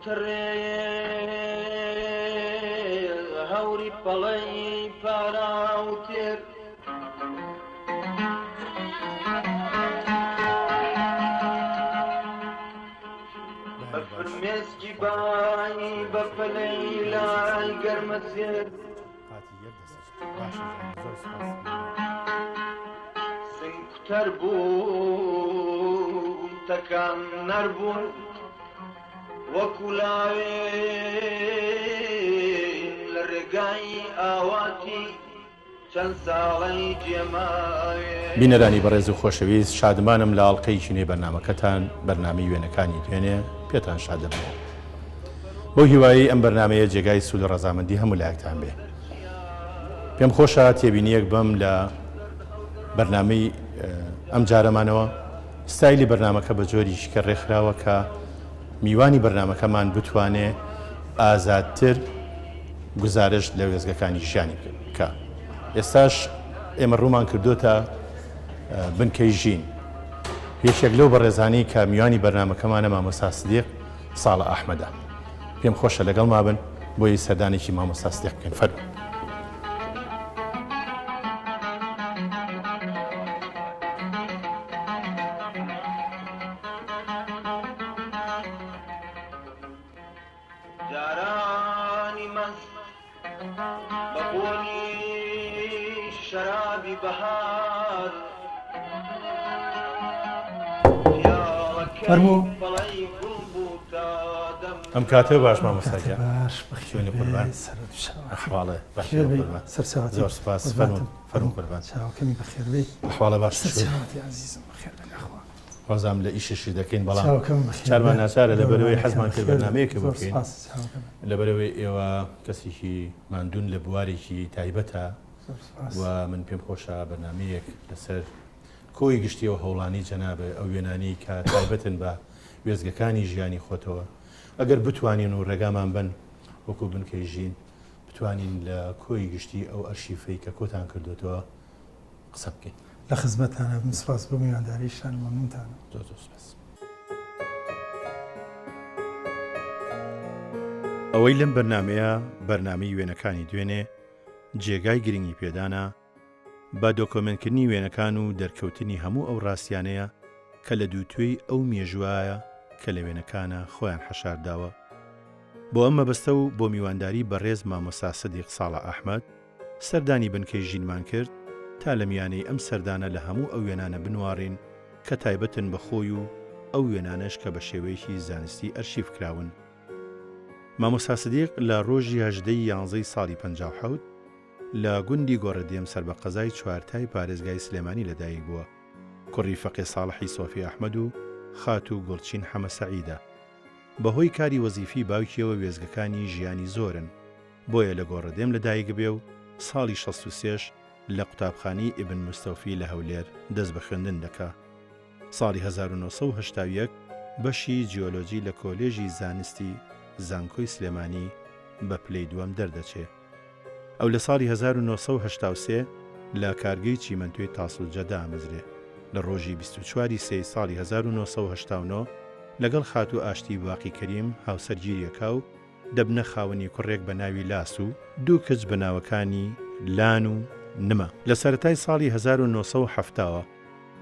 تڕێ هەوری پەڵەی پاراوتێر بە فرمێسکی بای بە پەلەی لای گەرمە زێر سنگتەر بوو تەکان نەربوون وەکو لاوێن لە ڕێگای ئاواتی چەند ساڵەی جێماوێ. بینەرانی بەڕێز و خۆشەویست، شادمانم لە ئاڵلقەی چینەی بەرنامەکەتان بەرنامەی وێنەکانی دوێنێ پێتان شاد دەبێت. بۆ هیوایی ئەم بەرنامەیە جێگای سوود و ڕەزامەندی هەموو لایەکتان بێ. پێم خۆشە تێبینیەک بم لە بەرنامەی ئەم جارەمانەوە ستایلی بەرنامەکە بە جۆریشی کە ڕێکخراوە کە میوانی بەرنامەکەمان بتوانێ ئازادتر گزارش لە وێزگەکانی ژیانی بکە. ئێستاش ئێمە ڕوومان کردوتە بنکەی ژین. یەکێک لەو بەڕێزانەی کە میوانی بەرنامەکەمانە مامۆستا سدیق ساڵح ئەحمەدە. پێم خۆشە لەگەڵ ما بن بۆی سەردانێکی مامۆستا سدیق بکەین. فەرموو. جارانی مەست بە بۆنی شەرابی بەهار فەرموو. ئەم کاتێ باش مامۆستاکە شوێنی قوربان ئەحواڵە سەرچاوات زۆر سپاس. فەرموو قوربان. چاوەکەمی بەخێر بێ. ئەحواڵە باش سەرچاواتی عەزیزم بەخێر بێ. وەزام لە ئیششی دەکەین بەڵام چارمان ناچارە لەبەرەوەی حەزمان کرد بەرنامەیەکە بکەین لەبەرەوەی ئێوە کەسێکی ماندوون لە بوارێکی تایبەتە و من پێم خۆشە بەرنامەیەک لەسەر کۆی گشتیەوە هەوڵانی جەنابە ئەو وێنانی کە تایبەتن بە وێزگەکانی ژیانی خۆتەوە ئەگەر بتوانین و ڕێگامان بن وەکو بنکەی ژین بتوانین لە کۆی گشتی ئەو ئەرشیفەی کە کۆتان کردوتەوە قسە بکەین. لە خزمەتانە سپاس بۆ میوانداریشتان مەمنونتانە. زۆر سپاس. ئەوەی لەم بەرنامەیە بەرنامەی وێنەکانی دوێنێ جێگای گرنگی پێدانە با دۆکۆمنتکردنی وێنەکان و دەرکەوتنی هەموو ئەو ڕاستیانەیە کە لە دووتوێی ئەو مێژوایە کە لە وێنەکانە خۆیان حەشارداوە. بۆ ئەم مەبەستە و بۆ میوانداری بەڕێز مامۆستا سدیق ساڵح ئەحمەد سەردانی بنکەی ژینمان کرد تا لە میانەی ئەم سەردانە لە هەموو ئەو وێنانە بنوارین کە تایبەتن بەخۆی و ئەو وێنانەش کە بە شێوەیەکی زانستی ئەرشیف کراون. مامۆستا سدیق لە ڕۆژی 18 یانزەی ساڵی 57 لە گوندی گۆڕەدێم سەر بە قەزای چوارتای پارێزگای سلێمانی لەدایک بووە. کوڕی فەقێ ساڵحی سۆفی ئەحمەد و خات و گوڵچین حەمە سەعیدە. بەهۆی کاری وەزیفی باوکیەوە وێزگەکانی ژیانی زۆرن بۆیە لە گۆڕەدێم لەدایک بێ و ساڵی 63 لە قوتابخانەی ئیبن مستەوفی لە هەولێر دەست بە خوێندن دەکا. ساڵی 1970 بەشی جیۆلۆجی لە کۆلێژی زانستی زانکۆی سلێمانی بە پلەی دووەم دەردەچێ. ئەو لە ساڵی 1983 لە کارگەی چیمەنتوی تاسڵجەدا ئامەزرێ. لە ڕۆژی 24 سێ ساڵی 1989 لەگەڵ خات و ئاشتی باقی کەریم هاوسەرگیریەکە و دەبنە خاوەنی کوڕێک بە ناوی لاس و دوو کچ بە ناوەکانی لان و نمە. لە سەرەتای ساڵی 1970ەوە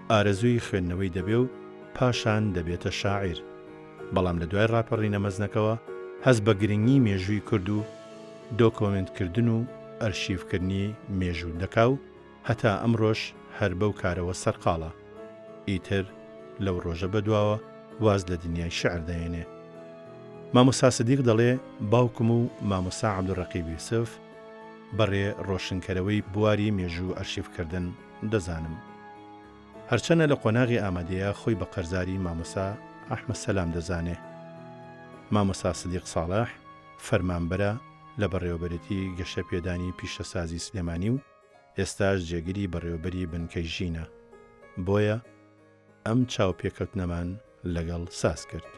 ئارەزووی خوێندنەوەی دەبێ و پاشان دەبێتە شاعیر. بەڵام لە دوای ڕاپەڕینە مەزنەکەوە هەست بە گرنگی مێژووی کرد و دۆکۆمنتکردن و ئەرشیفکردنی مێژوو دەکا و هەتا ئەمڕۆژ هەر بەو کارەوە سەرقاڵە. ئیتر لەو ڕۆژە بەدواوە واز لە دنیای شعر دەێنێ. مامۆستا سدیق دەڵێ باوکم و مامۆستا عەبدوڕەقیب یوسف بەڕێ ڕۆشنکەرەوەی بواری مێژوو ئەرشیفکردن دەزانم. هەرچەنە لە قۆناغی ئامادەیە خۆی بە قەرزاری مامۆستا ئەحمەد سەلام دەزانێ. مامۆستا سدیق ساڵح فەرمانبەرە لە بەڕێوەبەرێتی گەشە پێدانی پیشەسازی سلێمانی و ئێستاش جێگیری بەڕێوەبەری بنکەی ژینە. بۆیە ئەم چاوپێکەوتنەمان لەگەڵ ساز کرد.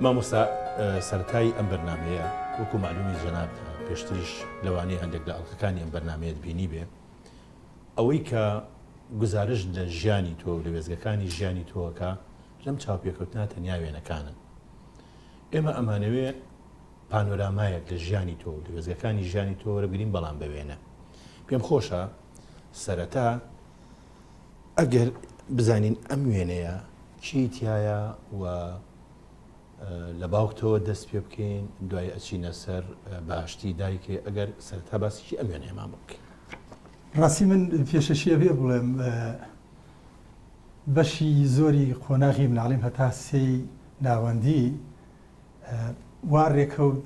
مامۆستا سەرەتای ئەم بەرنامەیە وەکو معلومی جەناب پێشتریش لەوانەیە هەندێک لە ئەڵلقەکانی ئەم بەرنامەیەت بینی بێ ئەوەی کە گزارش لە ژیانی تۆ لە وێزگەکانی ژیانی تۆکە لەم چاوپێکەوتنا تەنیا وێنەکانن. ئێمە ئەمانەوێ پانۆرامایەک لە ژیانی تۆ لە وێزگەکانی ژیانی تۆ وەرەگرین بەڵام بوێنە. پێم خۆشە سەرەتا ئەگەر بزانین ئەم وێنەیە چی تایە و لە باوکتەوە دەست پێ بکەین دوای ئەچینە سەر باشتی دایکێ ئەگەر سەرتا باسیی ئەم وێنەیەمان بکەین. ڕاستی من پێشەشیە بێ بڵێم بەشی زۆری قۆناغی مناڵیم هەتا سێی ناوەندی وا ڕێکەوت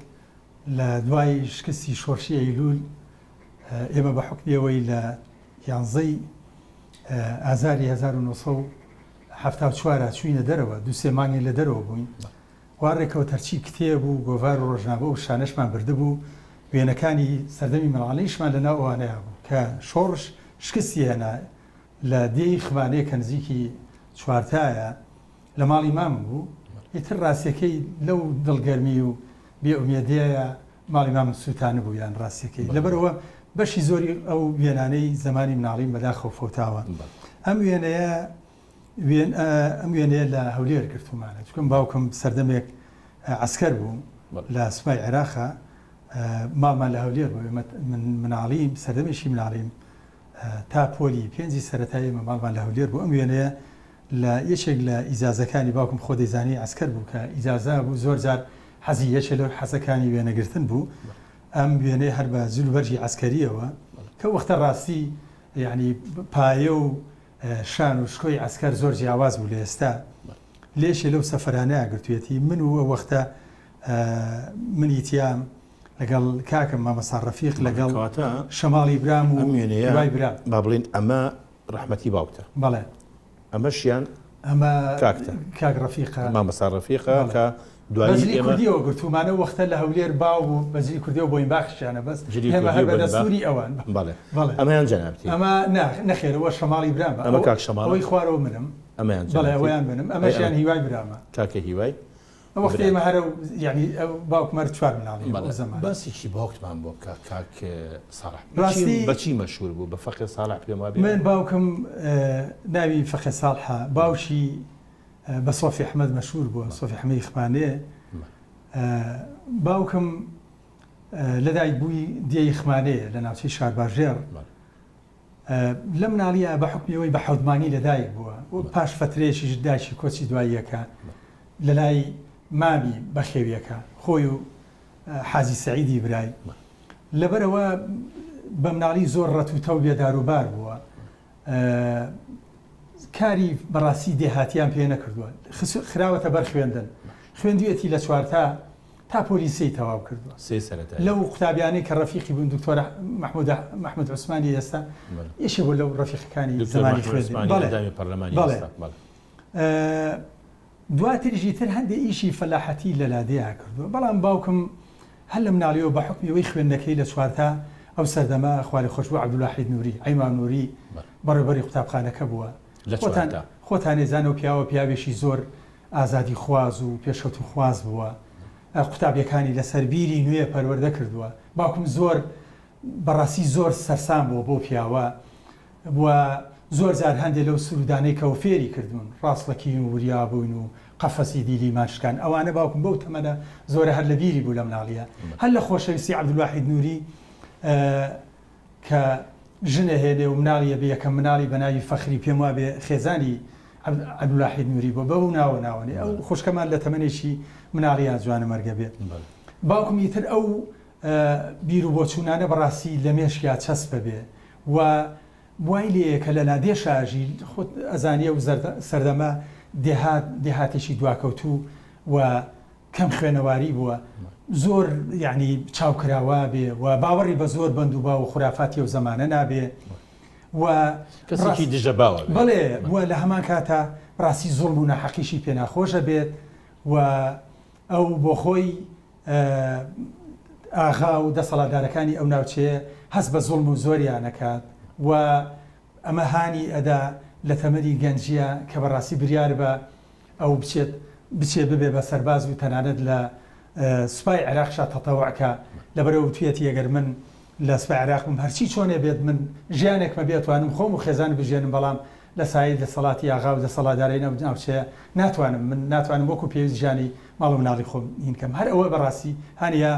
لە دوای شکستی شۆرشی ئەیلول ئێمە بە حکمیەوەی لە 11 ئازاری 1970 چوینە دەرەوە دووسێ مانگی لە دەرەوە بووین. وا ڕێکەوە تەرچی کتێب و گۆڤار و ڕۆژنامە و شانەشمان بردبوو وێنەکانی سەردەمی مەڵانەیشمان لە ناو ئەوانەیە بوو کە شۆڕش شکستی هێنا لە دێی خمانەیە کە نزیکی چوارتایە لە ماڵی مام بوو. ئیتر ڕاستیەکەی لەو دڵگەرمی و بێئومێدیایە ماڵی مام سووتانە بوو یان ڕاستیەکەی لەبەرەوە بەشی زۆری ئەو وێنانەی زمانی مناڵیم بەداخەوە فۆتاوە. ئەم وێنەیە لە هەولێر گرتومانە چکم باوکم سەردەمێک عسکەر بوو لە سوپای عێراقا ماڵمان لە هەولێر بوو. مناڵیم سەردەمێکی مناڵیم تا پۆلی پێنجی سەرەتایی ماڵمان لە هەولێر بوو. ئەم وێنەیە لە یەکێک لە ئیجازەکانی باوکم خۆ دەیزانی عسکەر بوو کە ئیجازە بوو زۆر جار حەزی یەکێ لەو حەزەکانی وێنەگرتن بوو. ئەم وێنەیە هەر بە جلوبەرجی عسکەریەوە کە وەختە ڕاستی یعنی پایە و شان و شکۆی عسکەر زۆر جیاواز بوو لە ئێستا لێشێ لەو سەفەرانەیە گرتوێتی من و وەختە منیتیام لەگەڵ کاکەم مامەسا ڕەفیق لەگەڵ شەماڵی برام و دوای برام با بڵین ئەمە ڕەحمەتی باوکتە. بەڵێ ئەمەشیان ئەمە کاکتە کاک ڕەفیقە مامەسا ڕەفیقە کە بەزلی کوردیەوە گرتومانە وەختە لە هەولێر باو بوو بەزلی کوردیەوە بۆین باخشیانە بەس هێمە هەر بەدەستوری ئەوان. بەڵێ ئەمەیان جەنابەتی ئەمە نەخێرەوە شەماڵی برام ئەمە کاک شەماڵ ئەوەی خوارەوە منم ئەمەیان بەڵێ ئەویان منم ئەمەشیان هیوای برامە کاکە هیوای وەختی ئێمە هەرە یعنی باوکمەر چوار مناڵی زەمان باسێکی باوکتمان بۆ کاک ساڵح ڕاستی بەچی مەشهور بوو بە فەقێ ساڵح پێم وابێ. من باوکم ناوی فەقێ ساڵحە باوشی بە سۆفی ئەحمەد مەشهور بووە سۆفی ئەحمەدی خمانێ. باوکم لەدایک بووی دیەی خمانەیە لە ناوچەی شارباژێر لە مناڵیە بە حکمیەوەی بە حەوتمانی لەدایک بووە و پاش فترەیەکیش دایکی کۆچی دواییەکە لە لای مامی بەخێویەکە خۆی و حاجی سەعیدی برای لەبەرەوە بە مناڵی زۆر ڕەت و تەو بێداروبار بووە کاری بەڕاستی دێهاتیان پێ نەکردووە خراوەتە بەر خوێندن خوێندوێتی لە چوارتا تا پۆلیسی تەواو کردووە لەو قوتابیانەی کە ڕەفیقی بوون دکتۆر محمود عوسمانی ئێستا یەشێ بۆ لەو ڕەفیقەکانی زمانی خوێندن. دواتریژی تر هەندێک ئیشی فەلاحەتی لە لادەیە کردووە بەڵام باوکم هەر لە مناڵیەوە بە حکمیەوەی خوێندنەکەی لە چوارتا ئەو سەردەما خوارێ خۆش بوو عەبدوڵواحید نووری ئەیمان نووری بەڕێوەبەری قوتابخانەکە بووە. خۆتان ێزانە و پیاوێکی زۆر ئازادی خواز و پێشەوت و خواز بووە قوتابیەکانی لەسەر بیری نوێ پەروەردە کردووە. باوکم زۆر بەڕاستی زۆر سەرسام بووە بۆ پیاوە بووە زۆر جار هەندێک لەو سرودانەی کە فێری کردوون ڕاستڵەکی وریا بوون و قەفەسی دیلی ماشکان ئەوانە باوکم بەو تەمەنە زۆرە هەر لە بیری بوو لە مناڵیە هەر لە خۆشەویستی عەبدوڵواحید نووری کە ژنە هێنێ و مناڵیە بێ یەکەم مناڵی بە ناوی فەخری پێم وابێ خێزانی عەبدوڵواحید نووری بۆ بەو ناوەناوەنێ ئەو خوشکەمان لە تەمەنێکی مناڵیان جوانە مەرگە بێت. باوکم ئیتر ئەو بیر و بۆچوونانە بەڕاستی لە مێشکیا چەسپە بێ و وای لێ کە لە لادێ شاژی خۆت ئەزانیە و سەردەما دێهاتێکی دواکەوتوو و کەم خوێنەواری بووە زۆر یعنی چاوکراوە بێ و باوەڕی بە زۆر بند و با و خوراافاتی و زەمانە نابێ و کەسێکی دژە باوە بڵێ بووە لە هەمان کاتە ڕاستی زۆڵ بوو نەحەقیشی پێناخۆشە بێت و ئەو بۆ خۆی ئاغا و دەسەڵاتدارەکانی ئەو ناوچەیە هەست بە زۆڵم و زۆریانەکات و ئەمە هانی ئەدا لە تەمەنی گەنجیە کە بەڕاستی بریار بە ئەو بچێ ببێ بە سەرباز و تەنانەت لە سوپای عێراقشا تەتەوعکە لەبەرەوە توێتی ئەگەر من لە سوپای عێراق بووم هەرچی چۆنێ بێت من ژیانێکمە بێتوانم خۆم و خێزان بژێنم بەڵام لە سایت دەسەڵاتی ئاغا و دەسەڵاتدارەی ناوچەیە ناتوانم من ناتوانم وەکو پێویست ژیانی ماڵ و مناڵی خۆم هینکەم هەر ئەوە بەڕاستی هەنیا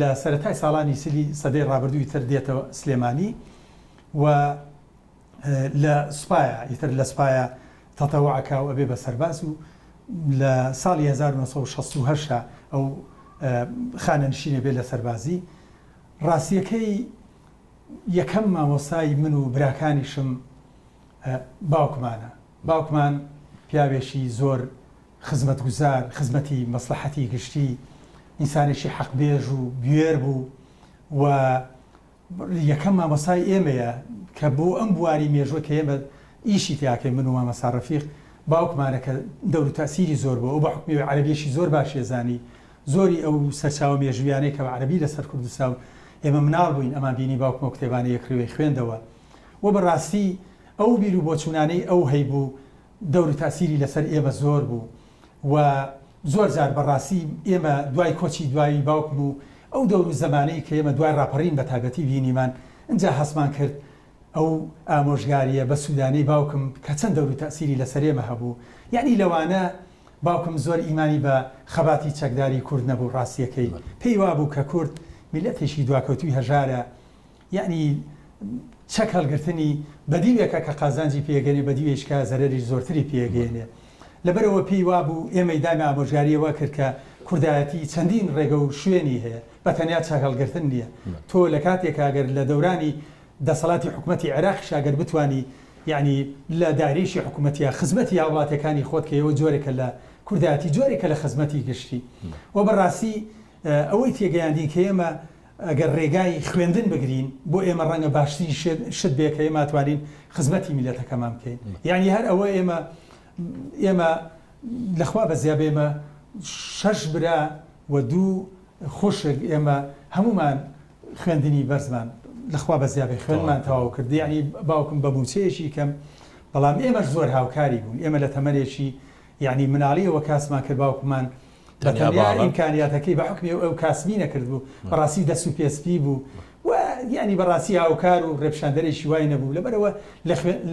لە سەرەتای ساڵانی سلی سەدەی ڕابردووی تر دێتەوە سلێمانی و لە سوپایە ئیتر لە سوپایە تەتەوعەکە و ئەبێ بە سەرباز و لە ساڵی 1968 ئەو خانەنشینە بێ لە سەربازی ڕاستیەکەی یەکەم مامۆستای من و براکانیشم باوکمان پیاوێکی زۆر خزمەتگوزار خزمەتی مەسلحەتی گشتی ئینسانێکی حەقبێژ و گوێر بوو و یەکەم مامۆستای ئێمەیە کە بۆ ئەم بواری مێژوە کە ئێمە ئیشی تیاکەی من و مامەسا ڕەفیق باوکمانە کە دەور و تاسیری زۆر بوو ئەو بە حکمی عەرەبیەشی زۆر باش ێزانی زۆری ئەو سەرچاوە مێژویانەی کە بە عەرەبی لەسەر کوردستان ئێمە مناڵ بووین ئەمان بینی باوکمە و کتێبانەی یەکڕێوەی خوێندەوە و بەڕاستی ئەو بیر و بۆچوونانەی ئەو هەیبوو دەور و تاسیری لەسەر ئێمە زۆر بوو و زۆر جار بەڕاستی ئێمە دوای کۆچی دوایی باوکم و ئەو دەور و زەمانەی کە ئێمە دوای ڕاپەڕین بە تایبەتی بینیمان اینجا هەسمان کرد ئەو ئامۆژگاریە بە سوودانەی باوکم کە چەند دەور و تاسیری لەسەر ئێمە هەبوو یعنی لەوانە باوکم زۆر ئیمانی بە خەباتی چەکداری کورد نەبوو ڕاستیەکەی پێی وابوو کە کورد میلەتێکی دواکەوتوی هەژارە یعنی چەک هەڵگرتنی بەدیوێکە کە قازانجی پێگەنێ بەدیوێشکە زەرەری زۆرتری پێگەێنێ لەبەرەوە پێی وابوو ئێمەی دامی ئامۆژگاریەوە کرد کە کوردایەتی چەندین ڕێگە و شوێنی هەیە بە تەنیا چەک هەڵگرتن نییە تۆ لە کاتێکا ئەگەر لە دەورانی دەسەڵاتی حکوومەتی عێراقیش ئەگەر بتوانی یعنی لە داریشی حکوومەتیە خزمەتی هاوڵاتیەکانی خۆت کە ئێوە جۆرێکە لە کوردایەتی جۆرێکە لە خزمەتی گشتی و بەڕاستی ئەوەی تێگەیاندین کە ئێمە ئەگەر ڕێگای خوێندن بگرین بۆ ئێمە ڕەنگە باشتری شت بێ کە ئێمە توانین خزمەتی میلەتەکەمان بکەین یعنی هەر ئەوە ئێمە لەخوا بەزیاب ئێمە 6 برا و 2 خوشک ئێمە هەمومان خوێندنی بەرزمان لەخوا بەزیابێ خوێنمان تەواو کرد یعنی باوکم بە موچەیەکی کەم بەڵام ئێمەش زۆر هاوکاری بوون ئێمە لە تەمەنێکی یعنی مناڵیەوە کاسمان کرد باوکمان بەتەنیا ئیمکانیاتەکەی بە حکمی ئەو کاسبی نەکرد بوو بەڕاستی دەست و پێسپی بوو و یعنی بەڕاستی هاوکار و ڕێپشاندەرێکی وای نەبوو لەبەرەوە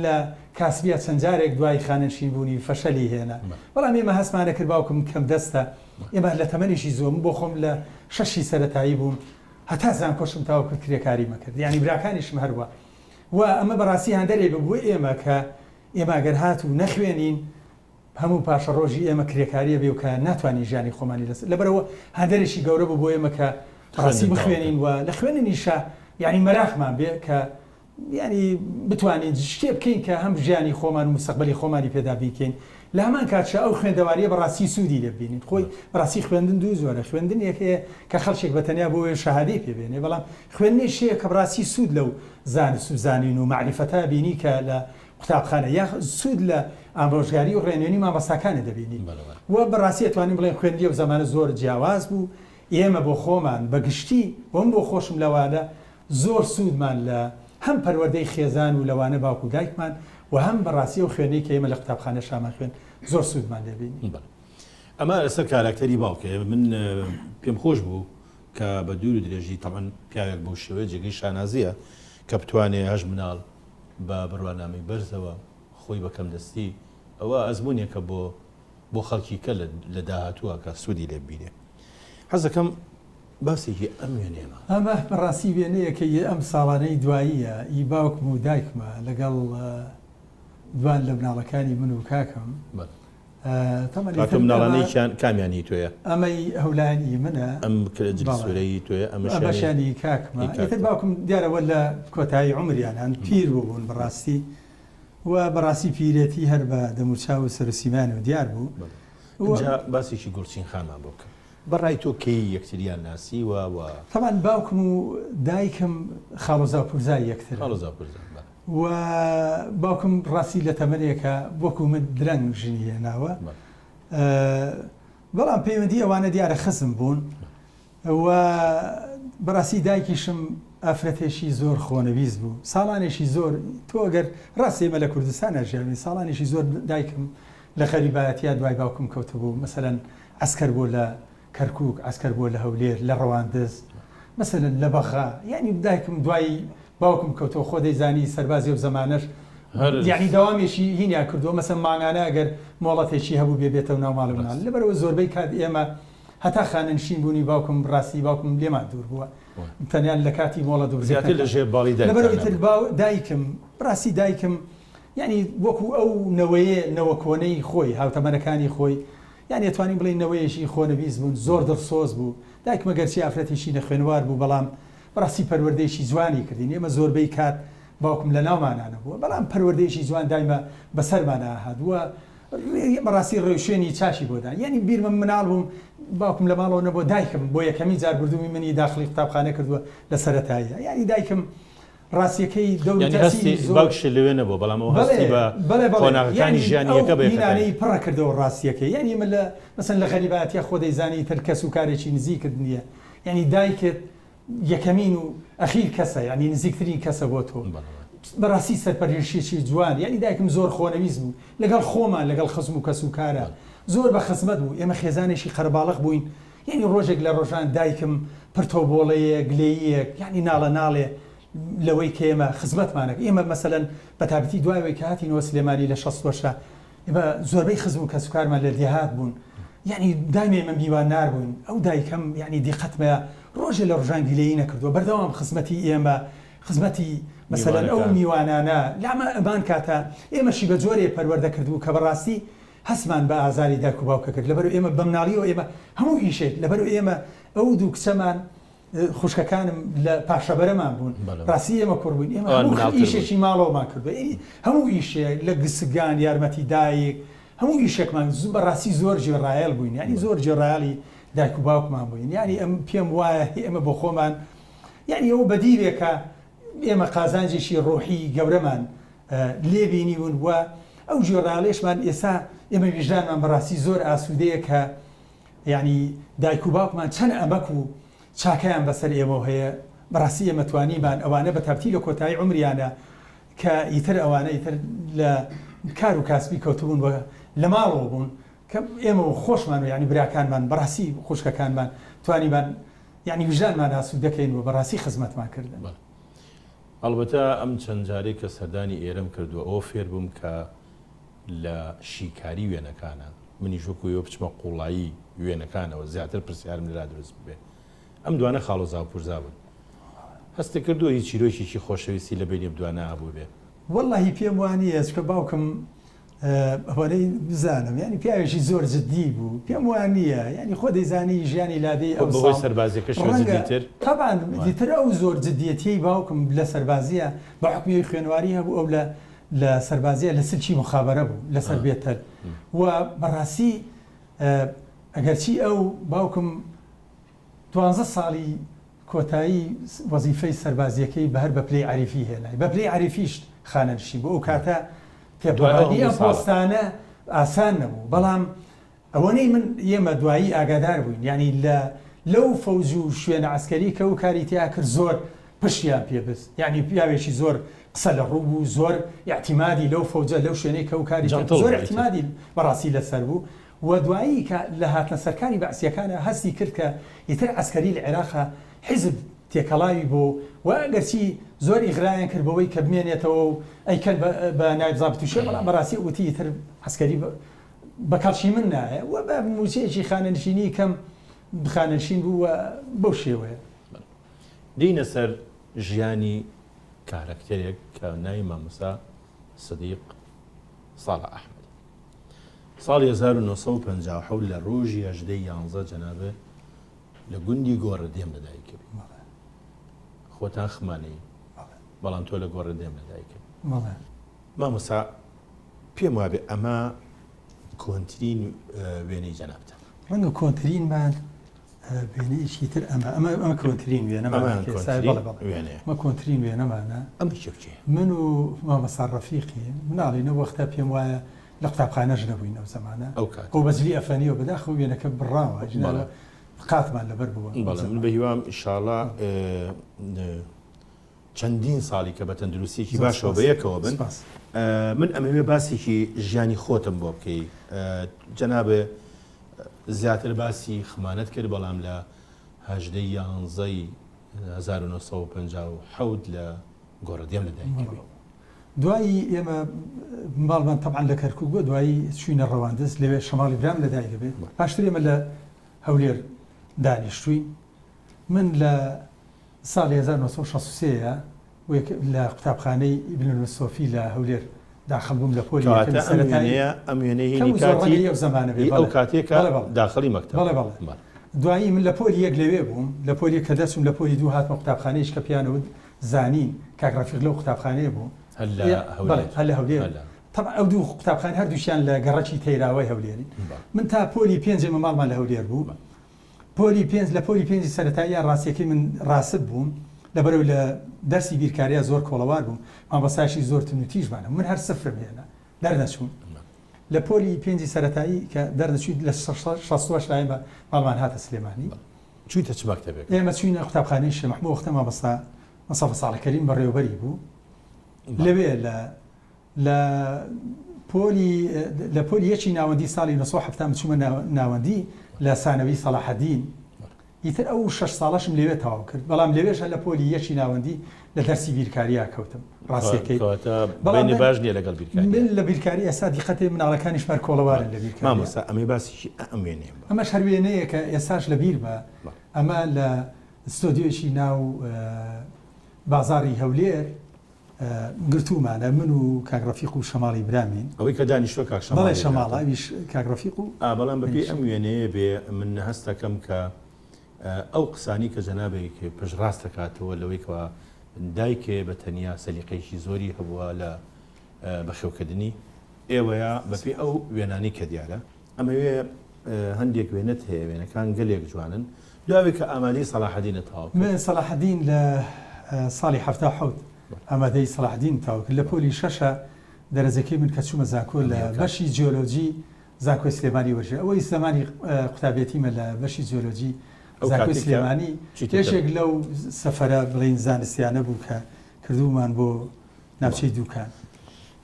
لە کاسبیە چەند جارێک دوای خانەنشین بوونی فەشەلی هێنا بەڵام ئێمە هەستمانە کرد باوکم کەم دەستە ئێمە لە تەمەنێکی زۆر بۆ خۆم لە 6 سەرەتایی بووم هەتا زانکۆشم تاوە کرد کرێکاری مەکرد یعنی براکانیشم هەروە و ئەمە بەڕاستی هەندەرێ بوو ئێمە کە ئێمە ئەگەر هات و نەخوێنین هەموو پاشە ڕۆژی ئێمە کرێکاریە بێ و کە ناتوانین ژیانی خۆمانی لەسەر لەبەرەوە هەندێکی گەورە بوو بۆ ئێمە کە ڕاستی بخوێنین و لە خوێننیشە یعنی مەراخمان بێ کە یعنی بتوانین شتێ بکەین کە هەم ژیانی خۆمان و مستەقبەلی خۆمانی پێدا بیکەین لە هەمان کاتشە ئەو خوێندەواریە بەڕاستی سوودی لێ ببینین خۆی بەڕاستی خوێندن دوو زۆرە خوێندن یەکەیە کە خەڵکێک بەتەنیا بۆ شەهادەی پێبێنێ بەڵام خوێندنی شەیە کە بەڕاستی سوود لەو زانین و معریفەتە بینی کە لە قوتابخانە یا سوود لە ئامۆژگاری و ڕێنێنی مامۆستاکانە دەبینین و بەڕاستی ئەتوانین بڵێن خوێندی و زەمانە زۆر جیاواز بوو ئێمە بۆ خۆمان بەگشتی وەم بۆ خۆشم لەوانە زۆر سوودمان لە هەم پەروەردەی خێزان و لەوانە باوکو دایکمان و هەم بەڕاستی و خوێنەی کە ئێمە لە قوتابخانە شامان خوێن زۆر سوودمان دەبینین ئەمە لەسەر کاراکتەری باوکە من پێم خۆش بوو کە بە دوور و درێژی تەمان پیاوێک بۆ شێوەیە جێگەی شانازیە کە بتوانێت هەژ مناڵ بە بڕوانامەی بەرزەوە خۆی بەکەم دەستی ئەوە ئەزمونێکە بۆ خەڵکی کە لە داهاتووە کە سوودی لێ بینێ حەزەکەم باسێکی ئەم وێنێمە ئەمە بەڕاستی وێنەیەکە ئەم ساڵانەی دواییە ئی باوکم و دایکمە لەگەڵ دوان لە بناڵەکانی من و کاکەم مناڵانەی کامیانی توێە ئەمەی هەولانی منە ئەم سوورەی توێ ئەمەشانی کاکمە ئێتر باوکم دیارەوە لە کۆتایی عمریان پیر بوون بەڕاستی و بەڕاستی پیرێتی هەر بە دەموچاو و سەرسیمان و دیار بوو باسێکی گورچین خانمان بۆ بکەم بەڕای تۆ کەی یەکتریان ناسی و تەمان باوکم و دایکم خاڵۆزا و پورزای یەکتر و باوکم ڕاستی لە تەمەنێکە وەکو من درەنگ ژنی هێناوە بەڵام پەیوەندی ئەوانە دیارە خزم بوون و بەڕاستی دایکیشم ئافرەتێکی زۆر خۆنەویست بوو ساڵانێکی زۆر تۆ ئەگەر ڕاستی ئێمە لە کوردستانە ژیاوی ساڵانێکی زۆر دایکم لە غەریبایەتیا دوای باوکم کەوتبوو مەسەلەن ئەسکەر بۆ لە کەرکووک ئەسکەر بۆ لە هەولێر لە ڕەواندز مثلا لە بەخا یعنی دایکم دوای باوکم کەوتەوە خۆ دەیزانی سەربازی و زەمانەش یعنی داوامیشی هینیا کردو مەسەن ماگانە ئەگەر مۆڵەتێکی هەبوو بێتەوە ناو ماڵ منال لەبەرەوە زۆربەی کات ئێمە هەتا خانەنشین بوونی باوکم ڕاستی باوکم لێمان دوور بووە تەنیان لە کاتی مۆڵە دوور زیاتر لە ژێر باڵی دایکم ڕاستی دایکم یعنی وەکو ئەو نەوە کۆنەی خۆی هاوتەمەنەکانی خۆی یعنی توانین بڵێن نەوەیەشی خۆنەویست بوون زۆر دڵسۆز بوو دایکمە گەرچی ئافرەتێکی نەخوێنوار بوو بەڵام ڕاستی پەروەردەیەکی جوانی کردین ئێمە زۆربەی کات باوکم لە ناومانانە بووە بەڵام پەروەردەیەکی جوان دایمە بەسەرمانە هاتووە بەڕاستی ڕێوشێنی چاشی بۆدان یعنی بیرمە مناڵ بووم باوکم لە ماڵەوە نەبووە دایکم بۆ یەکەمی جار بردومی منی داخلی قوتابخانە کردووە لە سەرەتاییە یعنی دایکم ڕاستیەکەی دەوڵەتی باوکش لەوێ نەبوو بەڵام ئەو هەستی بە خۆناغەکانی ژیانیەکە بێنانەی پڕە کردەوە ڕاستیەکەی یعنی من لە مەسەن لە غەریبەتیە خۆ دەیزانی تر کەس و کارێکی نزیکت نییە یعنی دایکت یەکەمین و ئەخیر کەسە یعنی نزیکترین کەسە بۆ تۆ بەڕاستی سەرپەرشتێکی جوان یعنی دایکم زۆر خۆنەویست بوو لەگەڵ خۆمان لەگەڵ خزم و کەس و کارە زۆر بە خزمەت بوو ئێمە خێزانێکی قەرباڵغ بووین یعنی ڕۆژێک لە ڕۆژان دایکم پرتۆبۆڵەیە گلەیەک یعنی ناڵە لەوەی کە ئێمە خزمەتمانەکە ئێمە مەسەلەن بە تابەتی دوایەوەی کە هاتینەوە سلێمانی لە 60 ئێمە زۆربەی خزم و کەس و کارمان لە دێهات بوون یعنی دایمێ من میوان ناربووین ئەو دایکەم یعنی دیقەتمە ڕۆژێ لە ڕۆژان گلەیی نەکردووە بەردەوام خزمەتی ئێمە خزمەتی مثلا ئەو میوانانە لامە ئەمان کاتە ئێمەشی بە جۆرێ پەروەردە کردبوو کە بەڕاستی هەسمان بە ئازاری دایک و باوکە کرد لەبەرو ئێمە بەمناڵیەوە ئێمە هەموو ئیشێک لەبەرو ئێمە ئەو دوو کچەمان خوشکەکانم لە پاشەبەرەمان بوون ڕاستی ئێمە کوڕبووین ئێمە هەموو ئیشێکی ماڵەوەمان کردو هەموو ئیشێک لە گسگان یارمەتی دایک هەموو ئیشێکمان بەڕاستی زۆر جێڕایەڵ بووین یعنی زۆر جێڕایەڵی دایک و باوکمان بووین یعنی ئەم پێم وایە ئێمە بۆ خۆمان یعنی ئەو بەدیرێکە ئێمە قازانجێکی ڕۆحی گەورەمان لێبینی بوون و ئەو جێڕایەڵێشمان ئێستا ئێمە ویژدانمان بەڕاستی زۆر ئاسوودەیە کە یعنی دایک و باوکمان چەند ئەمەک و چاکەیان بەسەر ئێمە هەیە بەڕاستی ئێمە توانیمان ئەوانە بە تابتی لە کۆتایی عمریانە کە ئیتر ئەوانە ئیتر لە کار و کاسبی کەوتبوون لە ماڵەوە بوون کە ئێمە خۆشمان و یعنی براکانمان بەڕاستی خوشکەکانمان توانیمان یعنی ویژدانمان ئاسوود دەکەین و بەڕاستی خزمەتمان کردن ئەلبەتە ئەم چەند جارێک کە سەردانی ئێرەم کردووە ئەوە فێر بووم کە لە شیکاری وێنەکانە منی ژۆکو یۆ بچمە قوڵایی وێنەکانەوە زیاتر پرسیارم لەلا دروست بێ ئەم دوانە خاڵۆزا و پورزا بوون هەستە کردووە هیچ چیرۆکێکی خۆشەویستی لە بینی دوانە هەبوو بێ وەڵڵاهی پێم وانیە چکە باوکم ئەوەی بزانم یعنی پیاوێکی زۆر جددی بوو پێم وانیە یعنی خۆ دەیزانی ژیانی لادەی ئەو بەهۆی سەربازیەکەش جددیتر تەبان دیتر ئەو زۆر جددیەتی باوکم لە سەربازیە بە حکمی خوێنواری هەبوو ئەو لە سەربازیە لە سلکی مخابەرە بوو لەسەر بێتەر و بەڕاستی ئەگەرچی ئەو باوکم 12 ساڵی کۆتایی وەزیفەی سەربازیەکەی بە هەر بە پلەی عەریفی هێنای بە پلەی عەریفیش خانەنشین بوو ئەو کاتە پێپەڕانی ئەم پۆستانە ئاسان نەبوو بەڵام ئەوەنەی من ئێمە دوایی ئاگادار بووین یعنی لەو فەوز و شوێنە عەسکەری کە و کاری تیا کرد زۆر پشتیان پێبست یعنی پیاوێکی زۆر قسە لە ڕوو بوو زۆر اعتیمادی لەو فەوجە لەو شوێنەی کە و کاری زۆر اعتیمادی بەڕاستی لەسەر بوو و دوایی کە لە هاتنە سەرکاری بەعسیەکانە هەستی کرد کە ئیتر عەسکەری لە عێراقا حیزب تێکەڵاوی بۆ و گەرچی زۆر ئیغرایان کرد بەوەی کە بمێنێتەوە و ئەیکەن بە نایب زابط و شێ بەڵام بەڕاستی وتی ئیتر عەسکەری بەکەڵشی من نایە و بە موچەیەکی خانەنشینی کەم خانەنشین بوو بەو شێوەیە دینە سەر ژیانی کارکتەرێک کە ناوی مامۆستا سەدیق ساڵح ئەحمەدی ساڵی 1950 لە ڕۆژی 11 جەنابێ لە گوندی گۆڕەدێم لەدایکە خۆتان خمانەی بەڵام تۆ لە گۆڕەدێم لەدایکە مامۆستا پێم وابێ ئەمە کۆنترین وێنەی جەنابتە ڕەنگە کۆنترینمان وێنەیەکی تر ئەمە کۆنترین وێنەمە کۆنترین وێنەمانە ئەمە چێکچێ من و مامۆستا ڕەفیقی مناڵینە وەختە پێم وایە لە قوتابخانەش نەبووین ئەو زەمانە ئەو بەجلی ئەفەنیەوە بەداخەوە وێنەکە بڕاوە قاتمان لەبەر بووە من بە هیوام ئینشاڵڵا چەندین ساڵی کە بە تەندروستیەکی باشەوە بە یەکەوە بن من ئەمەوێ باسێکی ژیانی خۆتم بۆ بکەی جەنابێ زیاتر باسی خمانەت کرد بەڵام لە 11 1950 لە گۆڕەدێم لەدایکەوێ. دوایی ئێمە ماڵمان تەبعاً لە کەرکووک بووە، دوایی چوینە ڕەواندز لەوێ شەماڵی برام لەدایکە بێت. پاشتر ئێمە لە هەولێر دانیشتووین. من لە ساڵی 1963 لە قوتابخانەی ئیبن المسۆفی لە هەولێر داخل بووم لە پۆلی ئەم وێنەی کاتی زمانە ئەو کاتێکە داخلی مەکتەب. دوایی من لە پۆلی یەک لەوێ بووم، لە پۆلی کە دەچووم لە پۆلی دوو هاتمە قوتابخانەیەش کە پیانەوە زانین کاکڕەفیق لەو قوتابخانەیە بوو هەل لە هەولێر. طبعا ئەو دوو قوتابخانە هەردووشیان لە گەڕەکی تەیراوەی هەولێرین. من تا پۆلی 5 ماڵمان لە هەولێر بوو. پۆلی 5 لە پۆلی 5 سەرەتاییان ڕاستیەکەی من ڕاست بووم لەبەرەوەی لە دەرسی بیرکاریە زۆر کۆڵەوار بووم، مامۆستایشی زۆر تونوتیژمانە، من هەر سفرم هێنا دەرنەچووم. لە پۆلی 5 سەرەتایی کە دەرنەچوویت لە 68 لایەن بە ماڵمان هاتە سلێمانی. چوویتە چ مەکتەبێک؟ ئێمە چووینە قوتابخانەی شێخ مەحموود وەختە مامۆستا مەستەفا ساڵح کەریم بەڕێوەبەری بوو. لەوێ لە پۆلی یەکی ناوەندی ساڵی 1970 چوومە ناوەندی لە سانەوی سەلاحەدین. ئیتر ئەو 6 ساڵەشم لەوێ تەواو کرد، بەڵام لەوێش لە پۆلی یەکی ناوەندی لە دەرسی بیرکاریە کەوتم. ڕاستیەکەی بەڵام باش نییە لەگەڵ بیرکاری. من لە بیرکاری ئێستا دیقەتێ مناڵەکانیش مەر کۆڵەوارن لە بیرکاری. مامۆستا ئەمەی باسیشی ئەم وێنەیە. ئەمەش هەر وێنەیە کە ئێستاش لە بیر بە، ئەمە لە ستۆدیۆیەکی ناو بازاڕی هەولێر گرتومانە، من و کاکڕەفیق و شەماڵی برامین. ئەوەی کە دانیشتووە کاک شەماڵ. بەڵێ شەماڵاویش کاکڕەفیق و بەڵام بەپێی ئەم وێنەیە بێ من هەست دەکەم کە ئەو قسانی کە جەنابێک پشتڕاست دەکاتەوە لەوەی کەوە دایکێ بە تەنیا سەلیقەیەکی زۆری هەبووە لە بەخێوکردنی ئێوەیە بەپێی ئەو وێنانی کە دیارە. ئەمەوێ هەندێک وێنەت هەیە، وێنەکان گەلێک جوانن. دوای کە ئامادەی سەلاحەدینە تەواو. من سەلاحەدین لە ساڵی 77 ئامادەی سەلاحەدین تەواو کرد. لە پۆلی 6 دەرەجەکەی من کە چوومە زانکۆ لە بەشی جیۆلۆجی زانکۆی سلێمانی وەرژێ. ئەوەی زمانی قوتابەتیمە لە بەشی جیۆلۆجی زانکۆی سلێمانی. کێشێک لەو سەفەرە بڵین زانستیانە بوو کە کردومان بۆ ناوچەی دووکان.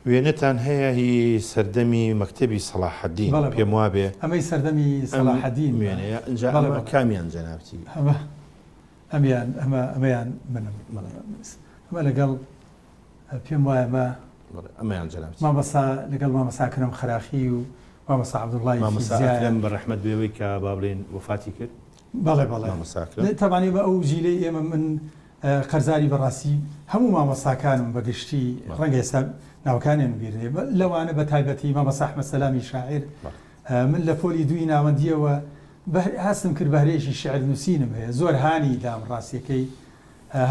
وێنەتان هەیە هی سەردەمی مەکتەبی سەلاحەدین پێم وابێ. ئەمەی سەردەمی سەلاحەدین وێنەیە ئەنجا کامیان جەنابەتی؟ ئەمەیان منم. ئەمە لەگەڵ پێم وایە ئەمەیان جەنابەتی مامۆستا لەگەڵ مامۆستا کەرەم خەراخی و مامۆستا عەبدوڵڵای مامۆستا بە ڕەحمەت بێەوەی کە با بڵێن وفاتی کرد. بەڵێ تەبانی بە ئەو جیلەی ئێمە من قەرزاری بەڕاستی هەموو مامۆستاکانم بەگشتی ڕەنگە ئێستا ناوەکانیان بیرێ لەوانە بە تایبەتی مامۆستا ئەحمەد سەلامی شاعیر. من لە پۆلی دووی ناوەندیەوە هەستم کرد بە هەرێژی شعر نووسینم هەیە، زۆر هانی دام ڕاستیەکەی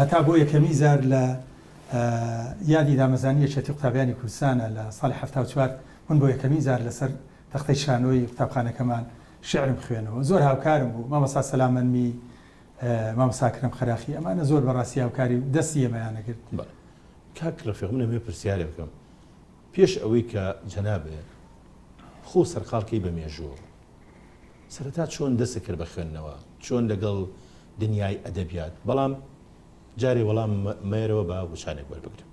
هەتا بۆ یەکەمی زار لە یادی دامەزانی یەکێتی قوتابیانی کوردستانە لە ساڵی 74 من بۆ یەکەمی زار لەسەر تەختەی شانۆی قوتابخانەکەمان شعرم خوێنەوە. زۆر هاوکارم بوو، مامۆستا سەلامەنمی، مامۆستا کەرەم خەراخی، ئەمانە زۆر بەڕاستی هاوکاری دەستی ئێمەیانە کرد. کاک ڕەفیق منە مێ پرسیارێ بکەم پێش ئەوەی کە جەنابێ خۆ سەرقاڵکەی بە مێژووە سەرەتا چۆن دەست کرد بە خوێندنەوە، چۆن لەگەڵ دنیای ئەدەبیات، بەڵام جارێ وەڵام مێرەوە بە وچانێک وەربگرم.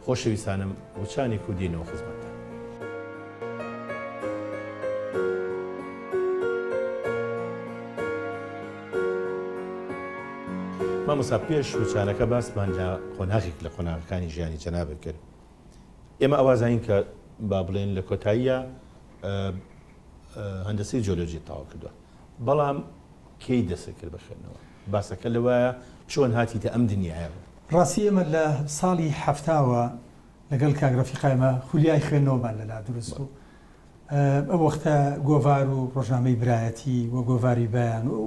خۆشەویستانم وچانی کوردینەوە خزمەتتان. مامۆستا پێش وچانەکە باسمان لە قۆناغێک لە قۆناغەکانی ژیانی جەنابێت کرد. ئێمە ئەوازین کە با بڵێن لە کۆتاییە هەندەسەی جیۆلۆجی تەواو کردووە، بەڵام کەی دەست کرد بە خوێندنەوە؟ باسەکە لەوایە چۆن هاتیتە ئەم دنیاە؟ ڕاستی ئێمە لە ساڵی 70 لەگەڵ کاگرەفیقایمە خولیای خوێندنەوەمان لەلا دروست بوو. ئەو وەختە گۆڤار و ڕۆژنامەی برایەتی و گۆڤاری بەیان و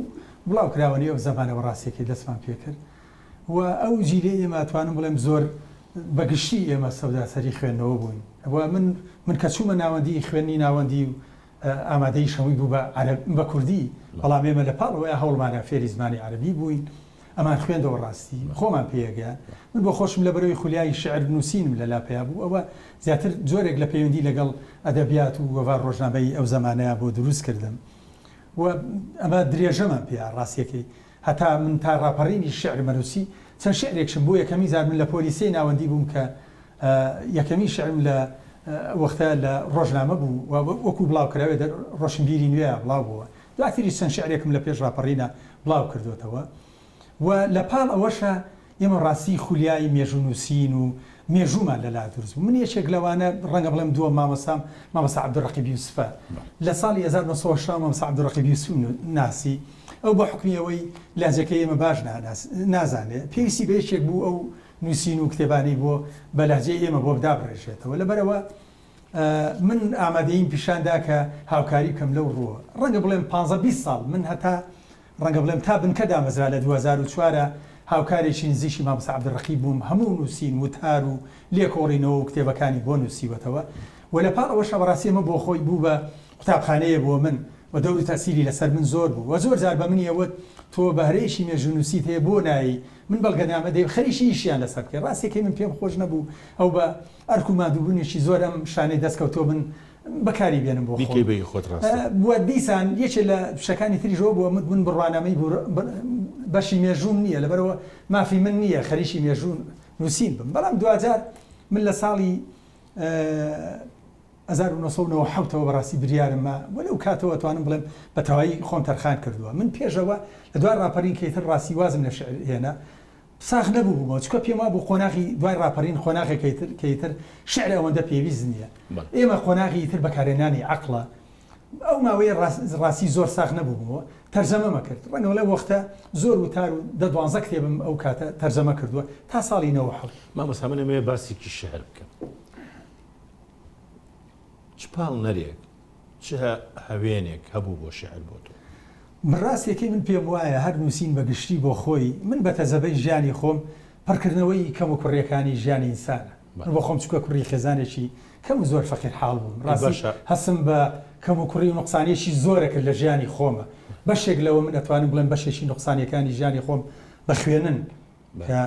بڵاو کراوەنی ئەو زەمانەوە ڕاستیەکەی دەستمان پێ کرد و ئەو جیلێ ئێمە توانم بڵێم زۆر بەگشتی ئێمە سەوداسەری خوێندنەوە بووین. من کە چوومە ناوەندی خوێنی ناوەندی و ئامادەی شەوی بوو بە کوردی، بەڵام ئێمە لە پاڵەوەی هەوڵمانە فێری زمانی عەرەبی بووین، ئەمان خوێندەوە ڕاستی خۆمان پێگەیان. من بۆ خۆشم لە بەرەوەی خولیای شعر نووسینم لە لاپەیا بوو، ئەوە زیاتر جۆرێک لە پەیوەندی لەگەڵ ئەدەبیات و گۆڤار ڕۆژنامەی ئەو زەمانەیە بۆ دروست کردم و ئەمە درێژەمان پێ ڕاستیەکەی. هەتا من تا ڕاپەڕینی شعر مەنووسی چەند شعرێکشم بۆ یەکەمی زار من لە پۆلیسەی ناوەندی بووم کە یەکەمی شعرم لە وەختە لە ڕۆژنامە بوو وەکو بڵاو کراوێت ڕۆشنبیری نوێ بڵاو بووە. دواتری چەند شعرێکم لە پێش ڕاپەڕینە بڵاو کردوتەوە و لە پاڵ ئەوەشە ئێمە ڕاستی خولیای مێژونووسین و مێژومان لەلا دروست بوو. من یەکێک لەوانە ڕەنگە بڵێم دووە مامۆستا عەبدوڕەقیب یوسفە لە ساڵی 1960 مامۆستا عەبدوڕەقیب یوسف ناسی، ئەو بە حکمی ئەوەی لهجەکەی ئێمە باش نازانێت پێویستی بە یەکێک بوو ئەو نووسین و کتێبانی بۆ بە لهجەی ئێمە بۆ بدابڕێژێتەوە. لەبەرەوە من ئامادەیم پیشاندا کە هاوکاری بکەم لەو ڕووە. ڕەنگە بڵێم 15-20 ساڵ من هەتا ڕەنگە بڵێم تا بنکەدا مەزرا لە 2004 هاوکارێکی نزیشی مامۆستا عەبدوڕەقیب بووم، هەموو نووسین وتار و لێکۆڕینەوە و کتێبەکانی بۆ نووسیوەتەوە. و لە پاڵ ئەوەشە بەڕاستی ئەمە بۆ خۆی بوو بە قوتابخانەیە بۆ من و دەوری تەسیری لەسەر من زۆر بوو و زۆر جار بە منی ئەوت تۆ بەهرەیەشی مێژوونووسیت هەیە بۆ نایی من بەڵگەنامە دەی خەریکی ئیشیان لەسەر بکەی. ڕاستێکی من پێم خۆش نەبوو ئەو بە ئەرک و مادووبوونێکی زۆر ئەم شانەی دەستکەوتۆ من بەکاری بێنم بۆ بووە دیسان یەکێ لە شەکانی تریژەوە بووە من بڕوانامەی بەشی مێژوون نییە لەبەرەوە مافی من نییە خەریکی مێژوون نووسین بم. بەڵام دوجار من لە ساڵی 1990ەوە بەڕاستی بریارممە وەلەو کاتەوە توانم بڵێم بە تەواوی خۆم تەرخان کردووە. من پێشەوە لە دوای ڕاپەرین کەیتر ڕاستی وازم لە شعر هێنا ساغ نەبوو چکە پێم وابوو خۆناغی دوای ڕاپەرین خۆناغێکیتر شعر ئەوەندە پێویست نییە. ئێمە خۆناغی تر بەکارهێنانی عەقڵە. ئەو ماوەیە ڕاستی زۆر ساغ نەبوومەوە تەرجەمەمە کرد. ڕەنگە لە وەختە زۆر وتار و 12 کتێبم ئەو کاتە تەرجەمە کردووە تا ساڵی 97. مامۆستا من ئەمەیە باسێکی شەعر بکەم. چ پاڵ نەرێک چ هەوێنێک هەبوو بۆ شعر بۆ تۆ؟ ڕاستیەکەی من پێم وایە هەر نووسین بەگشتی بۆ خۆی من بە تەزەبەی ژیانی خۆم پڕکردنەوەی کەم و کوڕیەکانی ژیانی ئینسانە. من بۆ خۆم چکە کوڕی خێزانێکی کەم و زۆر فەقیر حاڵ بووم. ڕاستی هەستم بە کەم و کوڕی و نوقسانیەکی زۆرە کرد لە ژیانی خۆمە. بەشێک لەوە من ئەتوانم بڵێم بەشێکی نوقسانیەکانی ژیانی خۆم بە خوێنن کە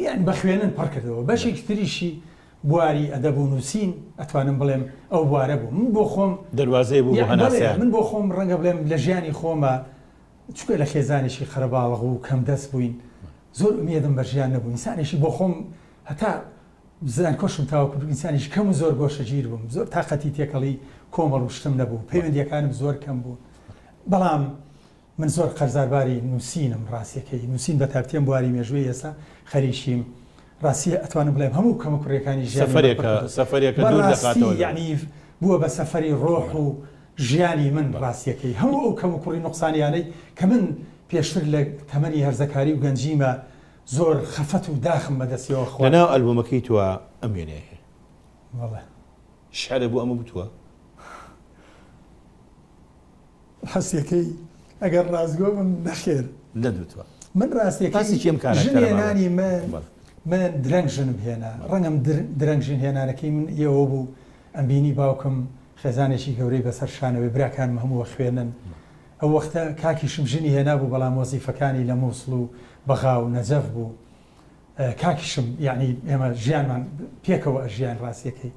یان بە خوێنن پڕ کردەوە. بەشێکی تریشی بواری ئەدەب و نووسین ئەتوانم بڵێم ئەو بوارە بوو. من بۆ خۆم دەواازەی بوو هەناسیان من بۆ خۆم ڕەنگە بڵێم لە ژیانی خۆمە چکە لە خێزانێکی خەرەباڵغ و کەم دەست بووین زۆر ئومێدم بە ژیان نەبوو. ئینسانێکی بۆ خۆم هەتا زان کۆشم تاوەکو ئینسانیش کەم و زۆر گۆشەگیر بووم زۆر تاقەتی تێکەڵی کۆمەڵ و شتم نەبوو پەیوەندیەکانم زۆر کەم بوو. بەڵام من زۆر قەرزارباری نووسینم. ڕاستیەکەی نووسین بە تاپتێم بواری مێژووی ئێستا خەریکیم. ڕاستی ئەتوانم بڵێم هەموو کەم و کوڕیەکانی سەفەرێکە دوور دەقاتەوە یعنی بووە بە سەفەری ڕۆح و ژیانی من. ڕاستیەکەی هەموو ئەو کەم و کوڕی نوقسانیانەی کە من پێشتر لە تەمەنی هەرزەکاری و گەنجیمە زۆر خەفەت و داخم بەدەستیەوە خۆ. لەناو ئەلبومەکەی تووە ئەم وێنەیە هەیە شعرە بوو ئەمە بووە حەسیەکەی ئەگەر ڕازگۆ من نەخێر نەدوتوە. من ڕاستیەکەی ژنێنانی من درەنگ ژنم هێنا ڕەنگەم درەنگ ژن هێنانەکەی من ئێوە بوو ئەم بینی باوکم خێزانێکی گەورەی بەسەر شانەوەی براکانم هەمووە خوێنن. ئەو وەختە کاکیشم ژنی هێنا بوو بەڵام وەزیفەکانی لە مووسڵ و بەغا و نەجەف بوو. کاکیشم یعنی ئێمە ژیانمان پێکەوە ژیان ڕاستیەکەی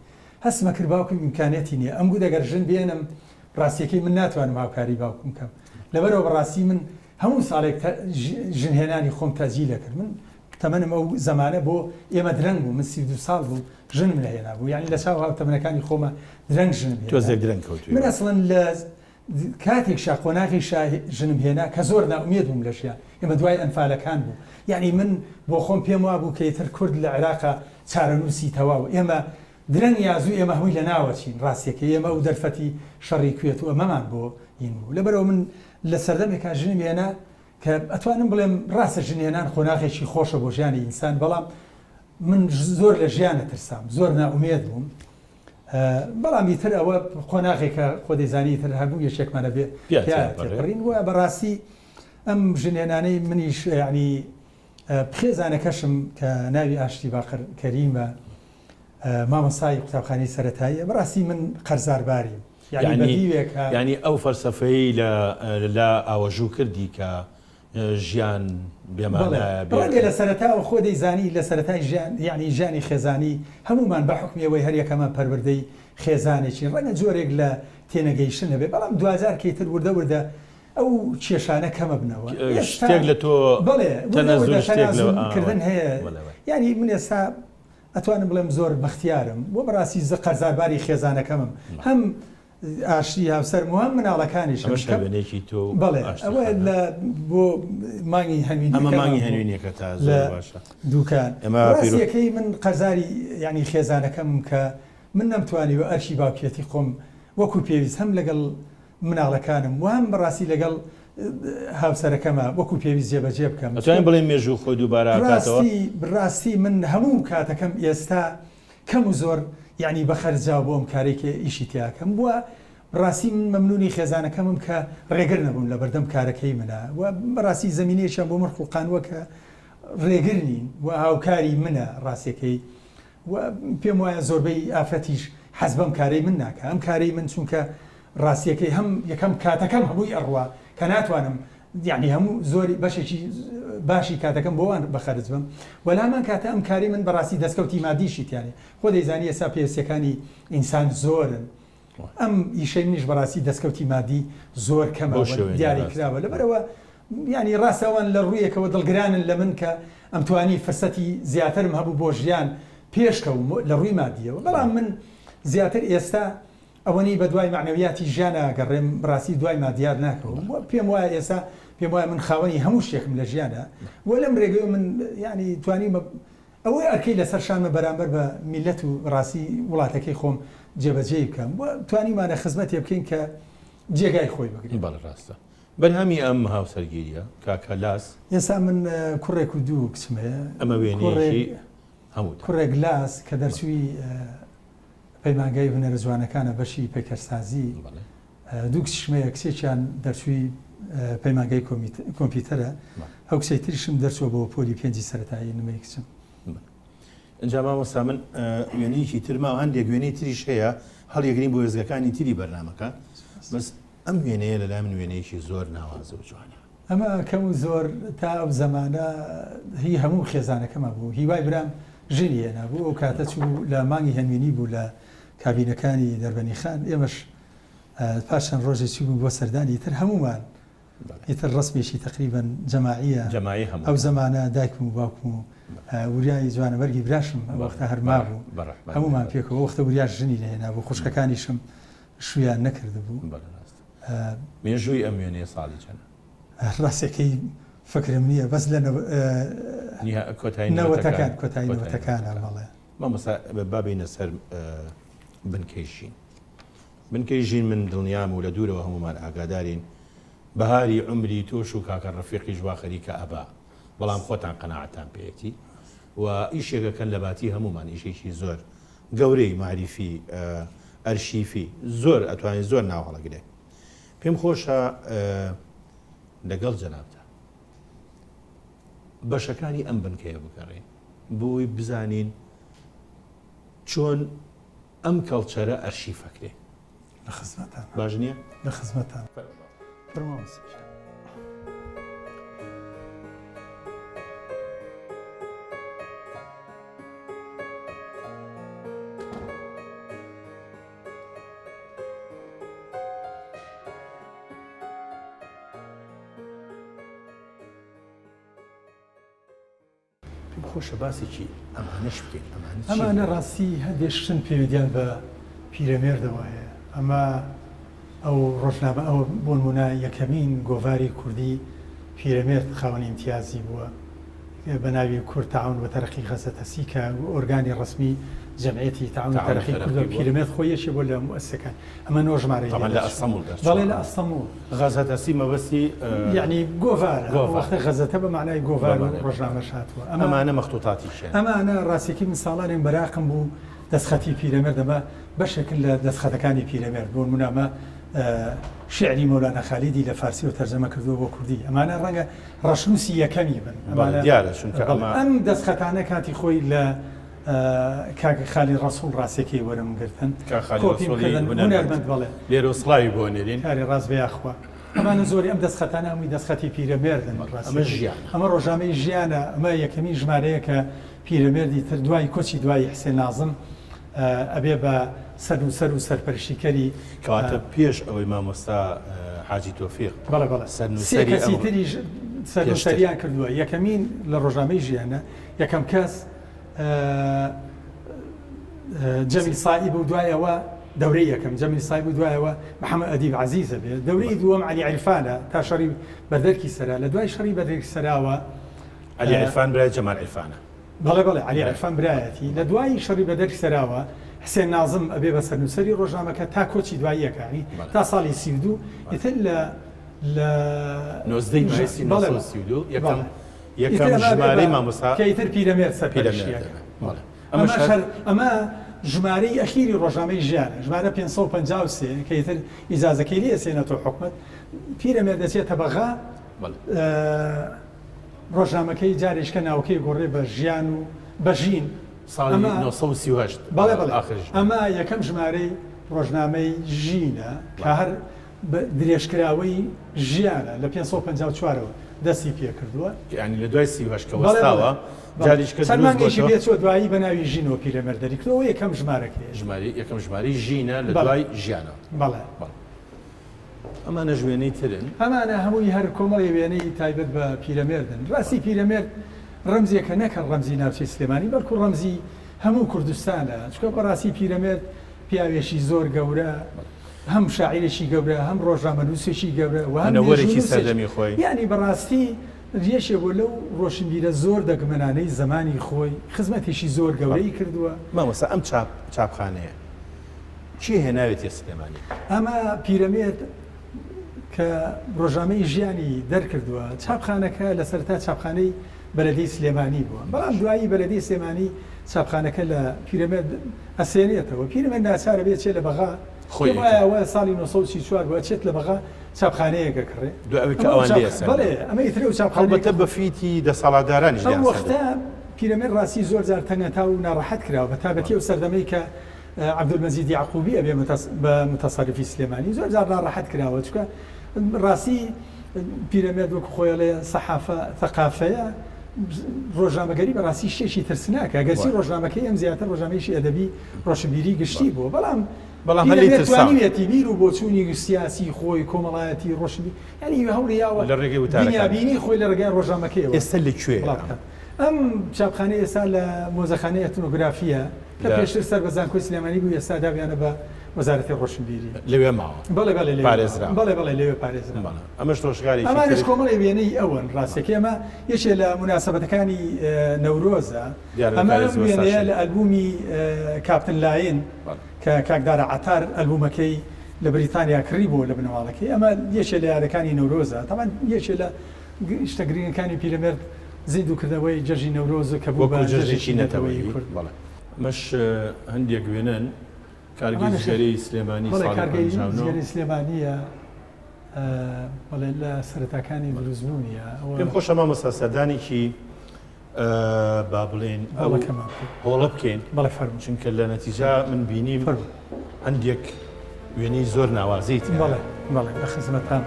هەستمە کرد باوکم ئیمکانێتی نییە ئەم بوو دەگەر ژن بێنم ڕاستیەکەی من ناتوانم هاوکاری باوکم کەم. لەبەرەوە بەڕاستی من هەموو ساڵێک ژنهێنانی خۆم تەجیلە کرد. من تەمەنم ئەو زمانە بۆ ئێمە درەنگ بوو. من 32 ساڵ بوو ژنم لەهێنا بوو یعنی لە چاو هاوتەمەنەکانی خۆمە درەنگ ژنم درەنگ من ئەسڵەن لە کاتێک قۆناغی ژنم هێنا کە زۆر ناومێد بووم لە ژیان ئێمە دوای ئەنفالەکان بوو. یعنی من بۆ خۆم پێم وابوو کە ئیتر کورد لە عێراقا چارەنووسی تەواو ئێمە درەنگ یازوو ئێمە هەمووی لە ناوەچین. ڕاستیەکەی ئێمە و دەرفەتی شەڕی کوێت و ئەمەمان بۆ این بوو. لەبەرەوە من لە سەردەمێکا ژنم هێنا کە ئەتوانم بڵێم ڕاستە ژنێنان خۆناغێکی خۆشە بۆ ژیانی ئینسان بەڵام من زۆر لە ژیانە ترسام زۆر ناومێد بووم. بەڵام ئیتر ئەوە خۆناغێکە خۆ دەیزانی تر هەبوو یەکێکمانە بێ پێڕین وە بەڕاستی ئەم ژنێنانەی منیش یعنی خێزانەکەشم کە ناوی ئاشتی باقر کەریمە مامۆستای قوتابخانەی سەرەتاییە بەڕاستی من قەرزارباریم یعنی ئەو فەلسەفەی لە ئاوەژوو کردی کە ژیان بێمانە لە سەرەتاوە خۆ دەیزانی لە سەرەتای ژیان یعنی ژیانی خێزانی هەمومان بە حکمیەوەی هەریەکەمان پەروەردەی خێزانێکی ڕەنگە جۆرێک لە تێنەگەیشتن هەبێ بەڵام دوزار کەیتر وردە ئەو کێشانە کەمە بنەوە شتێک لە تۆ تەنەزولکردن هەیە. ینی من ئێستا ئەتوانم بڵێم زۆر بەختیارم بۆ بەڕاستی قەرزارباری خێزانەکەمم هەم ئاشتی هاوسەر وام مناڵەکانیش ئەمە شەوێنێکی تۆ بەڵێ ئەوە بۆ مانگی هەنوینی ئەمە مانگی هەنوینیەکە تا زۆر باشە دوکان ڕاستیەکەی من قەزاری ینی خێزانەکەم کە من نەمتوانی و ئەرشی باوکێتی خۆم وەکو پێویست هەم لەگەڵ مناڵەکانم وام بەڕاستی لەگەڵ هاوسەرەکەمە وەکو پێویست جێبەجێ بکەم ئەتوانین بڵێن مێژوو خۆی دووبارە هاتەوە ڕاستی من هەموو کاتەکەم ئێستا کەم و زۆر یعنی بەخەرجاو بۆ ئەم کارێکی ئیشی تیاکەم بووە ڕاستی من مەمنونی خێزانەکەمم کە ڕێگر نەبووم لە بەردەم کارەکەی منە و بەڕاستی زمینەیەکیان بۆ من خوڵقانوە کە ڕێگر نین و هاوکاری منە ڕاستیەکەی و پێم وایە زۆربەی ئافرەتیش حەز بەم کارەی من ناکە ئەم کارەی من چونکە ڕاستیەکەی هەم یەکەم کاتەکەم هەمووی ئەڕوا کە ناتوانم یعنی هەموو زۆری بەشێکی باشی کاتەکەم بۆوان بەخەرج بم وەلامان کاتە ئەم کاری من بەڕاستی دەستکەوتی مادیشی تیانێ خۆ دەیزانی ئێستا پێویستەکانی ئینسان زۆرن ئەم ئیشەی منیش بەڕاستی دەستکەوتی مادی زۆر کەمە دیاری کراوە لەبەرەوە ینی ڕاستەوان لە ڕوویەکەوە دڵگرانن لە من کە ئەمتوانی فرسەتی زیاترم هەبوو بۆ ژیان پێشکەوم لە ڕووی مادیەوە بەڵام من زیاتر ئێستا ئەوەنی بە دوای معنەویاتی ژیانە گەڕێم ڕاستی دوای مادیار ناکەوم پێم وایە ئێستا پێم وایە من خاوەنی هەموو شتێکم لە ژیانە وە لەم ڕێگەی من ینی توانی ئەوەی ئەرکەی لەسەر شانمە بەرامبەر بە میلەت و ڕاستی وڵاتەکەی خۆم جێبەجێ بکەم توانیمانە خزمەتی بکەین کە جێگای خۆی بگرین بەڵێ ڕاستە بەرهەمی ئەم هاوسەرگیریە کاکە لاس ئێستا من کوڕێک و دوو کچمەیە ئەمە وێنەیەکی هەموو کوڕێک لاس کە دەرچووی پەیمانگای هونەرە جوانەکانە بەشی پێکەرسازی دوو کچمەیە کسێکیان دەرچووی پەیمانگای کۆمپیوتەرە ئەو کسەی تریشم دەرچووە بۆ پۆلی پێنجی سەرەتایی نمەی کچم ئەنجا مامۆستا من وێنەیەکی ترما و هەندێک وێنەی تریش هەیە هەڵیەگرین بۆ وێزگەکانی تری بەرنامەکە بەس ئەم وێنەیە لەلای من وێنەیەکی زۆر ناوازە و جوانە ئەمە کەم و زۆر تا ئەو زەمانە هی هەموو خێزانەکەمە بوو هیوای برام ژنی هێنا بوو ئەو کاتە چوو لە مانگی هەنوێنی بوو لە کابینەکانی دەربەنی خان ئێمەش پاشان ڕۆژێکی بوو بۆ سەردانی تر هەمومان ئیتر ڕسمێکی تقریبەن جەماعیە ئەو زەمانە دایکم و باوکم و وریای جوانەبەرگی براشم وەختە هەرما بوو هەمومان پێکەوە وەختە وریاش ژنی لەهێنا بوو خوشکەکانیشم شویان نەکرد بوو مێژووی ئەم وێنەیە ساڵی چەندە ڕاستەکەی فکرم نییە بەس لە کۆتایی نەوەتەکانە بەڵێ مامۆستا بابینە سەر بنکەی ژین من دڵنیام و لە دوورەوە هەمومان ئاگادارین بەهاری عمری تۆش و کاکە ڕەفیقی ژوا خەریکە ئەبا بەڵام خۆتان قەناعەتان پێیەتی و ئیشێکەکەن لە باتی هەمومان ئیشێکی زۆر گەورەی معریفی ئەرشیفی زۆر ئەتوانین زۆر ناو هەڵەگرێ پێم خۆشە لەگەڵ جەنابتە بەشەکانی ئەم بنکەیە بگەڕێن بۆی بزانین چۆن ئەم کەڵچەرە ئەرشیفەکرێ لە خزمەتان باش نییە؟ لە خزمەتان فەرمووە خۆشە باسێکی ئەمانەش بکەین ئەمانە ڕاستی هەندێشتن پێویدیان بە پیرەمێردەوەیە ئەمە ئەو ڕۆژنامە ئەو بۆ نمونە یەکەمین گۆڤاری کوردی پیرەمێرد خاوەنی امتیازی بووە بە ناوی کورد تاعاون بە تەرەقی غەزەتەسی کە ئۆرگانی ڕسمی جەمعیەتی تاعاون تەرەقی کورد پیرەمێرد خۆی یەکێ بۆ لە مؤسسەکان ئەمە نۆ ژمارەی لە ئەستەمبول بەڵێ لە ئەستەمبول غەزەتەسی مەبەستی یعنی گۆڤارە وەختە غەزەتە بە معنای گۆڤار و ڕۆژنامەش هاتووە ئەمانە مەخطوطاتیشیان ئەمانە ڕاستیەکی من ساڵانێن بەراقم بوو دەستخەتی پیرەمێرد ئەمە بەشێکن لە دەستخەتەکانی پیرەمێرد بۆ نمونە شعری مەولانە خالیدی لە فارسی و تەرجەمە کردووە بۆ کوردی ئەمانە ڕەنگە ڕەشنووسی یەکەمی بن ئەم دەستخەتانە کاتی خۆی لە کاکە خالی ڕەسوڵ ڕاستێکی وەرم گرتن هونەرمەند بڵێ لێرە سڵاوی بۆ نێرین کاری ڕاست بەیاخوا ئەمانە زۆری ئەم دەستخەتانە هەمووی دەستخەتی پیرەمێردن ئەمە ڕۆژنامەی ژیانە ئەمە یەکەمین ژمارەیە کە پیرەمێردی تر دوای کۆچی دوای حسێن نازم ئەبێ بە سەر و سەرپەرشتیکەری کەواتە پێش ئەوەی مامۆستا حاجی تۆفیق سێ کەسی تریش سەرنووسەریان کردووە یەکەمین لە ڕۆژنامەی ژیانە یەکەم کەس جەمیل سائی بوو دوایەوە دەورەی یەکەم جەمیل سایب و دوایەوە محەممەد ئەدیب عەزیزە بێت دەورەی دووەم عەلی عیرفانە تا شەڕی بەردەرکی سەرا لە دوای شەڕی بەردەرکی سەراوە عەلی عیرفان برای جەمال عیرفانە بەڵێ عەلی عیرفان برایەتی لە دوای شەڕی بەردەرکی سەراوە حسێن نازم ئەبێ بە سەرنووسەری ڕۆژنامەکە تا کۆچی دواییەکانی تا ساڵی 32 ئیتر لە 1932 یەکەم ژمارەی مامۆستا کە ئیتر پیرەمێرد سەرپەرشتیەکە ئەمە ژمارەی ئەخیری ڕۆژنامەی ژیانە ژمارە 553 کە ئیتر ئیجازەکەی لێ سێنێتەوە حکومەت پیرەمێرد دەچێتە بەغا ڕۆژنامەکەی جارێشکە ناوکەی گۆڕێ بە ژیان و بەژین ساڵی 1938 ئەمە یەکەم ژمارەی ڕۆژنامەی ژینە کە هەر درێژکراوەی ژیانە لە 554ەوە دەستی پێ کردووە ینی لە دوای 38 کە وەستاوە جاریشکە سەرمانگەیشی بێتەوە دوایی بە ناوی ژینەوە پیرەمێردەری کردەوە یەکەم ژمارەکەی یەکەم ژمارەی ژینە لە دوای ژیانە بەڵێ ئەمانە ژوێنەی ترن ئەمانە هەمووی هەر کۆمەڵی وێنەی تایبەت بە پیرەمێردن ڕاستی پیرەمێرد ڕەمزێکە نەکە ڕەمزی ناوچەی سلێمانی بەڵکو ڕەمزی هەموو کوردستانە چکە بەڕاستی پیرەمێرد پیاوێکی زۆر گەورە هەم شاعیرێکی گەورە هەم ڕۆژنامەنووسێکی گەورە و هەنەوەرێکی سەردەمی خۆی یعنی بەڕاستی ریشێ بۆ لەو ڕۆشنبیرە زۆر دەگمەنانەی زمانی خۆی خزمەتێکی زۆر گەورەی کردووە مامۆستا ئەم چاپخانەیە چی هێناوێتی سلێمانی ئەمە پیرەمێرد کە ڕۆژنامەی ژیانی دەرکردووە چاپخانەکە لە سەرتا چاپخانەی بەلەدەی سلێمانی بووە بەڵام دوایی بەلەدەی سلێمانی چاپخانەکە لە پیرەمێرد ئەسێنێتەوە پیرەمێرد ناچارە بێت چێت لە بەغا خۆیەوە ساڵی 1934 بووە چێت لە بەغا چاپخانەیەکە کڕێ بەڵێ ئەمە ئیترێ و چاپخانەکە بەفیتی دەسەڵاتدارانی ئەم وەختە پیرەمێرد ڕاستی زۆر جار تەنگەتا و ناڕەحەت کراوە بە تابەتی و سەردەمەی کە عەبدولمەجید یعقوبی ئەبێ بە متەسەرریفی سلێمانی زۆر جار ناڕەحەت کراوە چکە ڕاستی پیرەمێرد وەکو خۆی لێ سەحافە ثەقافەیە ڕۆژنامەگەری بەڕاستی شتێکی ترسناکە گەرچی ڕۆژنامەکەی ئەم زیاتر ڕۆژنامەیەکی ئەدەبی ڕۆشنبیری گشتی بووە بەڵام هەڵێتوانیوێتی بیر و بۆچوونی سیاسی خۆی کۆمەڵایەتی ڕۆشنبی ینی هەوڵیاوە لە ڕێگەی وتارەکان بینی خۆی لە ڕێگای ڕۆژنامەکەیەوە ئێستا لەکوێ ئەم چاپخانەی ئێستا لە مۆزەخانەی ئەتنۆگرافیە کە پێشتر سەربەزان کۆی سلێمانی بوو ئێستا دابیانە بە وەزارەتی ڕۆشنبیری لەوێ ماوە بەڵێ لەوێ پارێزرا ئەمەش ڕۆژگاری ئەمانش کۆمەڵی وێنەی ئەوەن ڕاستێکی ئەمە یەکێ لە مناسبەتەکانی نەورۆزە ئەمە وێنەیە لە ئەلبومی کاپتن لاین کە کاکدارە عەتار ئەلبومەکەی لە بریتانیا کڕی بووە لە بنەماڵەکەی ئەمە یەکێ لە یادەکانی نەورۆزە تاوان یەکێ لە شتە گرنگەکانی پیرەمێرد زیندووکردنەوەی جەژی نەورۆزە کە بوو بە جەژێکی نەتەوەی کورد مەش هەندێک وێنن کارگەری سلێمانی ساڵی سلێمانیە بەڵێ لە سەرەتاکانی دروستبوونیە پێم خۆشە مامۆستا سەردانێکی با بڵێن هۆڵە بکەین بەڵێ فەرموو چونکە لە نەتیجا من بینیم هەندێک وێنەی زۆر ناوازیت بەڵێ لە خزمەتان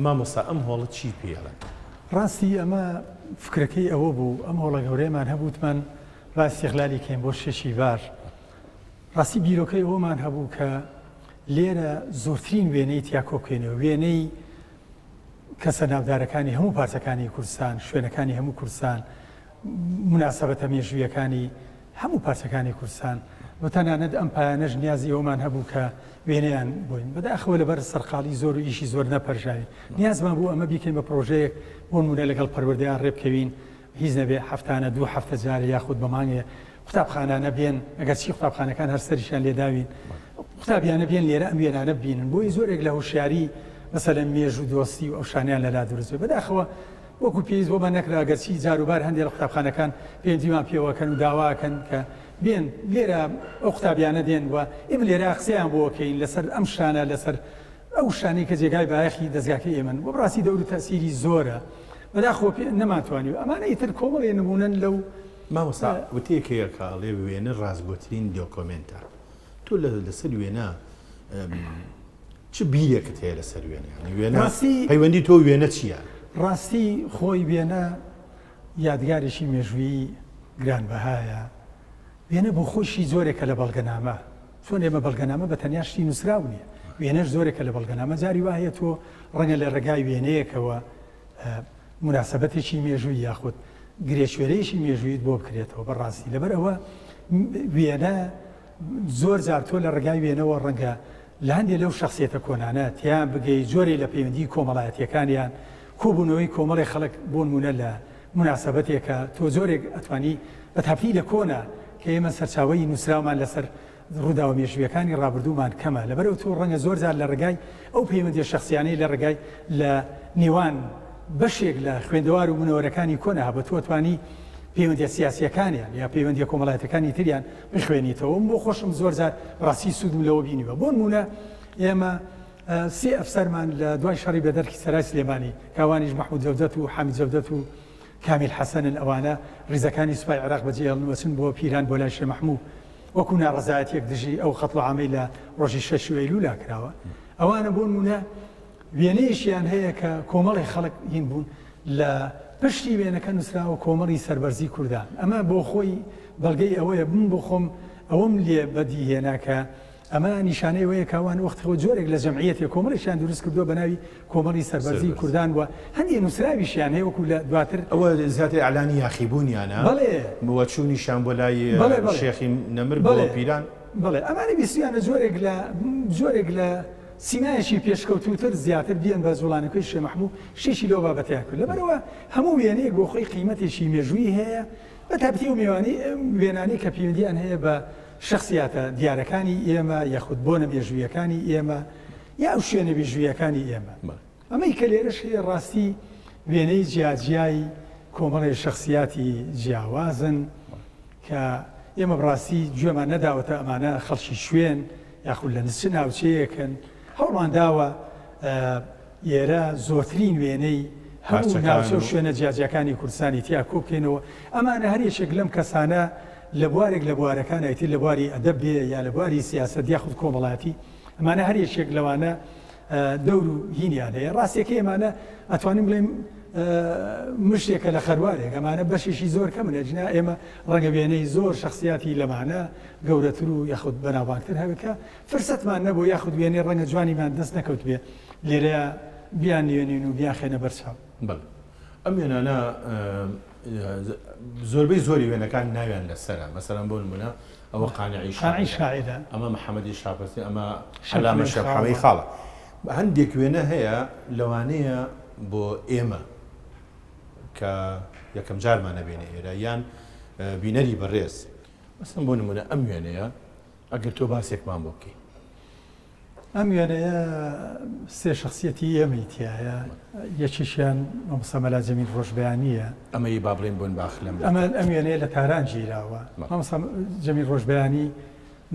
مامۆستا ئەم هۆڵە چی پێڵێن ڕاستی ئەمە فکرەکەی ئەوە بوو ئەم هۆڵە گەورەیەمان هەبووتمان با استیغلالی کەین بۆ شێشی بار ڕاستی بیرۆکەی ئەومان هەبوو کە لێرە زۆرترین وێنەی تیا کۆبکەینەوە وێنەی کەسە ناودارەکانی هەموو پارچەکانی کوردستان شوێنەکانی هەموو کوردستان مناسبەتە مێژوویەکانی هەموو پارچەکانی کوردستان بۆ تەنانەت ئەم پایانەش نیازی ئەومان هەبوو کە وێنەیان بووین بەداخەوە لەبەر سەرقاڵی زۆر و ئیشی زۆر نەپەرژاوی نیازمان بوو ئەمە بیکەین بە پرۆژەیەک بۆ نمونە لەگەڵ پەروەردەیان ڕێبکەوین هیچ نەبێ هەفتانە 2 هەفتە جارە یاخود بەمانگێ قوتابخانانە بێن ئەگەر چی قوتابخانەکان هەر سەریشان لێداوین قوتابیانە بێن لێرە ئەم وێنانە ببینن بۆی زۆرێک لە هوشیاری مەسەلەن مێژ و دۆستی و ئەو شانیان لەلا دروست بێ بەداخەوە وەکو پێویست بۆ بە نەکرا گەرچی جاروبار هەندێک لە قوتابخانەکان پێنجیمان پێوەکەن و داواکەن کە بێن لێرە ئەو قوتابیانە دێن وە ئێمە لێرە قسەیان بۆکەین لەسەر ئەم شانە لەسەر ئەو شانەی کە جێگای بایەخی دەستگاکەی ئێمن بۆ بڕاستی دەور و تەسیری زۆرە بەداخەوە نەماتوانیوە ئەمانە ئیتر کۆمەڵێ نمونەن لەو مامۆستا وتەیەکەیە کاڵێ وێنە ڕازگۆترین دۆکۆمنتە تۆ لەسەر وێنە چ بیرێکت هەیە لەسەر وێنە پەیوەندی تۆ وێنە چییە؟ ڕاستی خۆی وێنە یادگارێکی مێژوویی گرانبەهایە وێنە بۆ خۆشی زۆرێکە لە بەڵگەنامە چۆن ئێمە بەڵگەنامە بە تەنیا شتی نووسراو نییە وێنەش زۆرێکە لە بەڵگەنامە جاری وایە تۆ ڕەنگە لە ڕێگای وێنەیەکەوە مناسبەتێکی مێژووی یاخود گرێشوێرەیەکی مێژوویت بۆ بکرێتەوە بەڕاستی لەبەر ئەوە وێنە زۆر جار تۆ لە ڕێگای وێنەوە ڕەنگە لە هەندێک لەو شخصیەتە کۆنانە تیان بگەی جۆرێک لە پەیوەندی کۆمەڵایەتیەکانیان کۆبوونەوەی کۆمەڵی خەڵک بۆ نمونە لە مناسبەتێکە تۆ زۆرێک ئەتوانی بە تاپی لە کۆنا کە ئێمە سەرچاوی نووسراومان لەسەر ڕووداوە مێژویەکانی ڕابردوومان کەمە لەبەرەوە تۆ ڕەنگە زۆر جار لە ڕێگای ئەو پەیوەندی شخصیانەی لە ڕێگای لە نێوان بەشێک لە خوێندەوار و منەوەرەکانی کۆنا بە تۆ توانی پەیوەندی سیاسیەکانیان یا پەیوەندی کۆمەڵایەتەکانی تریان بخوێنیتەوە بۆ خۆشم زۆر جار ڕاستی سوودم لەوە بینیوە بۆ نمونە ئێمە سێ ئەفسەرمان لە دوای شەڕی بەدەرکی سەرای سلێمانی کاوانیش مەحموود جەودەت و حامید جەودەت و کامیل حەسەنن ئەوانە ڕیزەکانی سوپای عێراق بەجێهێڵنەوەچن بۆ پیران بۆ لای شێخ مەحموود وەکو ناڕەزایەتێک دژی ئەو خەتڵ عامەی لە ڕۆژی 6 ئەیلولا کراوە ئەوانە بۆ نمونە وێنەیەشیان هەیە کە کۆمەڵی خەڵک هین بوون لە پشتی وێنەکە نووسراوە کۆمەڵی سەربەرزی کوردان ئەمە بۆ خۆی بەڵگەی ئەوەیە بم بۆ خۆم ئەوەم لێ بەدی هێنا کە ئەمە نیشانەی وەیە کاوان وەختەوە جۆرێک لە جەمعیەتێک کۆمەڵیشیان دروست کردووە بە ناوی کۆمەڵی سەربەرزی کوردان وە هەندێک نووسراویشیان هەیە وەکو لە دواتر ئەوە زیاتر ئەعلانی یاخیبوونیانە بۆ چوونیشان بۆ لای شێخی نەمر بۆ پیران بڵێ ئەمانی بیستیانە جۆرێک لە سینایەکی پێشکەوتوتر زیاتر بیان بە زوڵانەکەی شێخ مەحموود شێشی لەو بابەتەیە کرد لەبەرەوە هەموو وێنەیەک بۆ خۆی قیمەتێکی مێژووی هەیە بە تابەتی و میوانی وێنانی کە پەیوەندیان هەیە بە شخصیاتە دیارەکانی ئێمە یاخود بۆ نەبێژوویەکانی ئێمە یا ئەو شوێنە بێژوویەکانی ئێمە ئەمەی کە لێرەش هەیە ڕاستی وێنەی جیاجیای کۆمەڵی شخصیاتی جیاوازن کە ئێمە بڕاستی گوێمان نەداوەتە ئەمانە خەڵکی شوێن یاخود لە نچ ناوچەیەکن هەوڵمان داوە ئێرە زۆرترین وێنەی هەموو ناوچە و شوێنە جیاجیەکانی کوردستانی تیا کۆبکەینەوە ئەمانە هەر یەکێک لەم کەسانە لە بوارێک لە بوارەکان ئایتی لە بواری ئەدەب بێ یا لە بواری سیاسەت یاخود کۆمەڵایەتی ئەمانە هەر یەکێک لەوانە دەور و هینیان هەیە ڕاستیەکەی ئەمانە ئەتوانین بڵێم مشتێکە لە خەروارێک ئەمانە بەشێکی زۆر کەمنە جنا ئێمە ڕەنگە وێنەی زۆر شخصیاتی لەمانە گەورەتر و یاخود بەناوبانگتر هەبکە فرسەتمان نەبوو یاخود وێنەی ڕەنگە جوانیمان دەست نەکەوت بێ لێرەیە بیان نوێنین و بیان خێنە بەرچاو ئەم وێنانە زۆربەی زۆری وێنەکان ناویان لەسەرە مەسەڵەن بۆ نمونە ئەوە قانعی شاعرە ئەمە محەممەدی شاپەرسی ئەمە حەلامە شەبحەوەی خاڵە هەندێک وێنە هەیە لەوانەیە بۆ ئێمە کە یەکەم جارمانە بێنە ئێرە یان بینەری بەڕێز مەسەڵەن بۆ نمونە ئەم وێنەیە ئەگەر تۆ باسێکمان بۆ بکەی ئەم وێنەیە سێ شخصیەتی ئێمەی تایە یەکیشیان مامۆستا مەلا جەمیل ڕۆژبەیانیە ئەمەی با بڵێن بۆن باخلم ئەم وێنەیە لە تاران گیراوە مامۆستا جەمیل ڕۆژبەیانی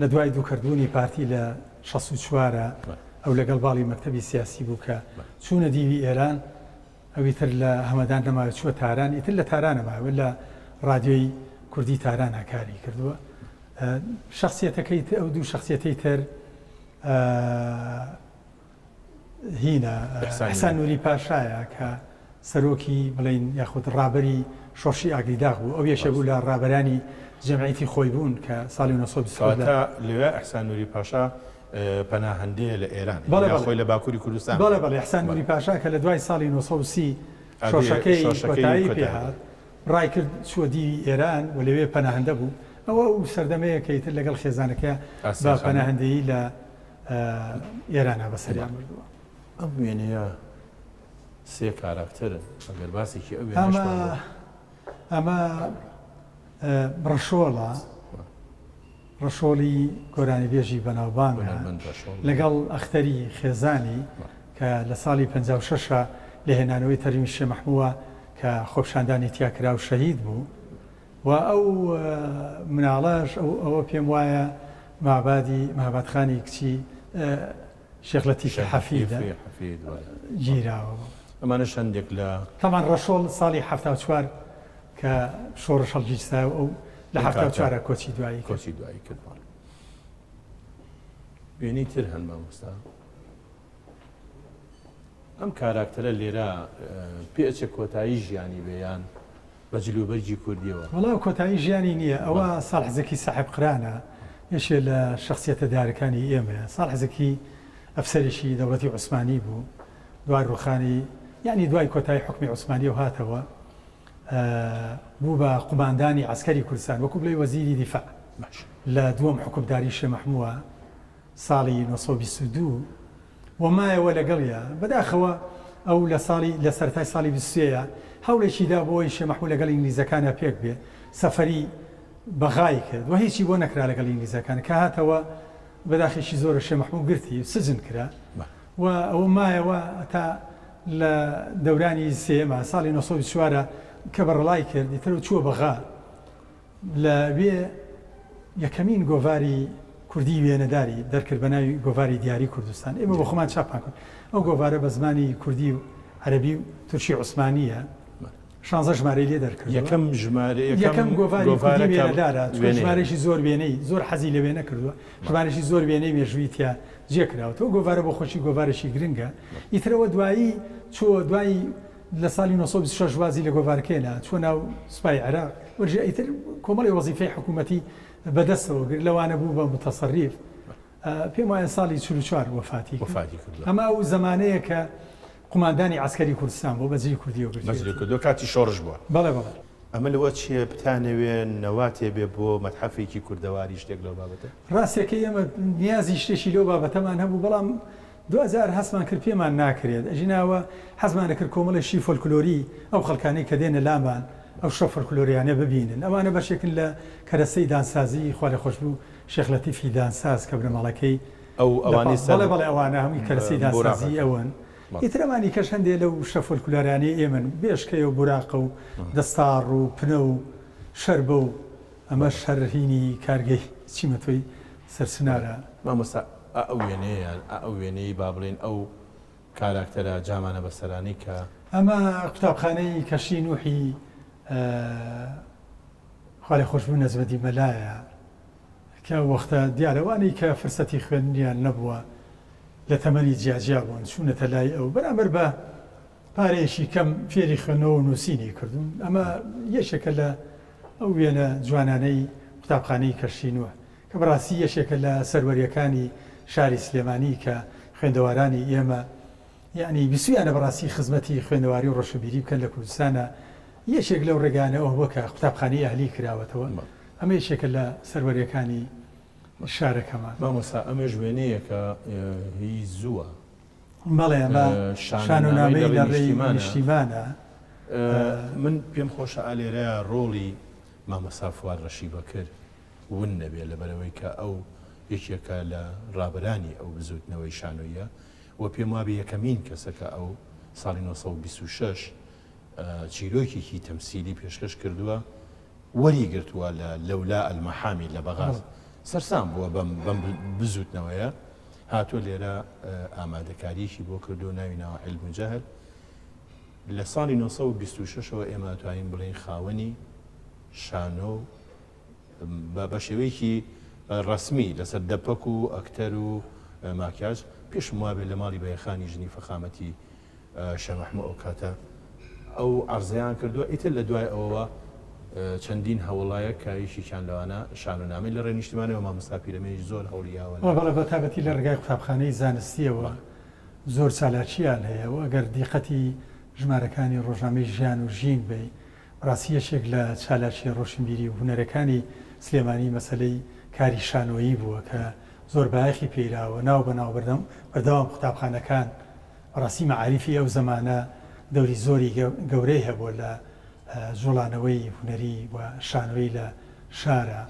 لە دوای دووکردبوونی پارتی لە 64 ئەو لەگەڵ باڵی مەکتەبی سیاسی بوو کە چوونە دیوی ئێران ئەوی تر لە هەمەدان نەماوە چووە تاران ئیتر لە تارانەماوە لە ڕادیۆی کوردی تاران کاری کردووە شخصیەتەکەی ئەو دوو شخصیەتەی تر هینە حەسان نووری پاشایە کە سەرۆکی بڵین یاخود ڕابەری شۆڕشی ئاگریداغ بوو ئەو یەشە بوو لە ڕابەرانی جەمعیەتی خۆی بوون کە ساڵی 1920 لەوێ حەسان نووری پاشا پەناهەندەیە لە ئێران خۆی لە باکووری کوردستان بەڵێ حەسان نووری پاشا کە لە دوای ساڵی 1930 شۆشەکەی کۆتایی پێهات ڕای کرد چووە دیوی ئێران و لەوێ پەناهەندە بوو ئەوە و سەردەمەیە کە ئیتر لەگەڵ خێزانەکە بە پەناهەندەیی لە ئێرانە بەسەریان بردووە ئەم وێنەیە سێ کاراکتەرن ئەگەر باسێکی ئەو ئەمە ڕەشۆڵە ڕەشۆڵی گۆرانیبێژی بەناوبانگە لەگەڵ ئەختەری خێزانی کە لە ساڵی 56 لە هێنانەوەی تەرمی شێخ مەحمووە کە خۆپشاندانی تیا کرا و شەهید بوو و ئەو مناڵەش ئەوە پێم وایە مابادخانی کچی شێخ لەتیفی حەفیدە گیراوە ئەمانە شەندێک لە تەمان ڕەشۆڵ ساڵی 74 کە شۆڕش هەڵگیرساوە ئەو لە 74 کۆچی دوایی کردوان وێنەی تر هەن مامۆستا ئەم کاراکتەرە لێرە پێچە کۆتایی ژیانی بێیان بە جلوبەرجی کوردیەوە وەڵاو کۆتایی ژیانی نییە ئەوە ساڵحزەکی ساحب قرانە یەشێ لە شخصیەتە دارەکانی ئێمە ساڵحزەکی ئەفسەرێکی دەوڵەتی عوسمانی بوو دوای ڕوخانی یعنی دوای کۆتایی حکمی عوسمانی و هاتەوە بوو بە قوماندانی عسکەری کوردستان وەکو بڵێ وەزیری دیفاع لە دووەم حکومداری شێخ مەحمووە ساڵی 1922 ومایەوە لەگەڵیە بەداخەوە ئەو لە سەرەتای ساڵی 23 هەوڵێکیدا بۆی شێخ مەحموود لەگەڵ ئینگلیزەکانە پێک بێ سەفەری بەغای کرد و هیچی بۆ نەکرا لەگەڵ ئینگلیزەکان کە هاتەوە بەداخێکی زۆرە شێخ مەحموود گرتی سجن کرا و ئەوە مایەوە تا لە دەورانی سێمە ساڵی 1924 کە بەڕڵای کرد دیتر چووە بەغا لەوێ یەکەمین گۆڤاری کوردی وێنەداری دەرکرد بە ناوی گۆڤاری دیاری کوردستان ئێمە بۆ خۆمان چاپمان کرد ئەو گۆڤارە بە زمانی کوردی و عەرەبی و تورکی عوسمانیە 16 ژمارەی لێ دەرکرد یەکەم گۆڤاری کوردی وێنەدارە ژمارەشی زۆر وێنەی زۆر حەزی لە وێنە کردووە ژمارەشی زۆر وێنەی مێژووی تیا جێکراوەوە گۆڤارە بۆ خۆشی گۆڤارێکی گرنگە ئیترەوە دوایی چۆ دوایی لە ساڵی 1926 وازی لە گۆڤارکێنا چۆ ناو سوپای عێراق وەرژێ ئیتر کۆمەڵی وەزیفەی حکوومەتی بەدەستەوە گر لەوانە بوو بە متەسەریف پێم وایە ساڵی 44 وەفاتی کرد ئەمە ئەو زمانەیە کە قوماندانی عسکەری کوردستان بۆ بەجێی کوردیەوە بەجێ کاتی شۆڕش بووە بەڵێ بەڵێ ئەمە لەوە چیە بتانەوێ نەواتێ بێ بۆ مەتحەفێکی کوردەواری شتێک لەو بابەتە ڕاستیەکەی ئێمە نیازی شتێکی لەو بابەتەمان هەبوو بەڵام 2000 هەستمان کرد پێمان ناکرێت ئەژیناوە حەزمانە کرد کۆمەڵێکی فۆلکلۆری ئەو خەڵکانەی کە دێنە لامان ئەو شە فۆلکلۆریانە ببینن ئەوانە بەشێکن لە کەرەسەی دانسازی خوا لە خۆشبوو شێخ لەتیفی دانساز کە بنەماڵەکەی ئەوانی بەڵێ ئەوانە هەمووی کەرەسەی دانسازی ئەوەن ئیترەمانی کەش هەندێک لەو شە فۆلکلۆرانەی ئێمن بێشکەی و براقە و دەستار و پنە و شەربە و ئەمە شەرهینی کارگەی چیمە تۆی سەرسنارە مامۆستا ئەو وێنەی با بڵێن ئەو کاراکتەرە جامانە بەسەرانی کە ئەمە قوتابخانەی کەشی نوحی خوا لە خۆشبوو نەزمەدی مەلایە کە وەختە دیارەوانی کە فرسەتی خوێندنیان نەبووە لە تەمەنی جیاجیا بوون چوونەتە لای ئەو بەرامبەر بە پارەیەشی کەم فێری خوێنەوە و نووسینی کردوون ئەمە یەشێکە لە ئەو وێنە جوانانەی قوتابخانەی کەشینوە کە بەڕاستی یەشێکە لە سەروەریەکانی شاری سلێمانی کە خوێندەوارانی ئێمە یعنی بیسویانە بەڕاستی خزمەتی خوێندەواری و ڕۆشنبیری بکەن لە کوردستانە یەشێک لەو ڕێگانە ئەو وەکە قوتابخانەی ئەهلی کراوەتەوە ئەمە یەشێکە لە سەروەریەکانی شارەکەمان مامۆستا ئەمەش وێنەیە کە هی زووە بەڵێ ئەمە شانۆنامەی لە ڕێی نیشتیمانە من پێم خۆشە ئالێرەیە ڕۆڵی مامەسا فواد ڕەشیبە کرد ون نەبێت لەبەرەوەی کە ئەو یەکێکە لە ڕابرانی ئەو بزوتنەوەی شانۆیە و پێم وابێ یەکەمین کەسەکە ئەو ساڵی 1926 چیرۆکێکی تەمسیلی پێشکەش کردووە وەری گرتووە لە لەولا ئەلمەحامی لە بەغاز سەرسام بووە بەم بزوتنەوەیە هاتووە لێرە ئامادەکاریەکی بۆ کردو ناوینەوە عیلم و جەهل لە ساڵی 1926ەوە ئێمە توانین بڵێن خاوەنی شانۆ بە شێوەیەکی ڕسمی لەسەر دەپەک و ئەکتەر و ماکیاژ پێشم وابێت لە ماڵی بەیەخانی ژنی فەخامەتی شێخ مەحموود ئەو کاتە ئەو عەرزەیان کردووە ئیتر لە دوای ئەوەوە چەندین هەوڵایە کاریشیان لەوانە شانۆنامەی لە ڕێنیشتمانەوە مامۆستا پیرەمێژ زۆر هەوڵیاوە بەڵێ بە تابەتی لە ڕێگای قوتابخانەی زانستیەوە زۆر چالاکییان هەیە و ئەگەر دیقەتی ژمارەکانی ڕۆژنامەی ژیان و ژین بێ ڕاستی یەکێک لە چالاکی ڕۆشنبیری و هونەرەکانی سلێمانی مەسەلەی کاری شانۆیی بووە کە زۆر بایەخی پێراوە ناو بەناو بەردەوام قوتابخانەکان ڕاستی مەعاریفی ئەو زمانە دەوری زۆری گەورەی هەبووە لە جوڵانەوەی هونەری و شانۆی لە شارە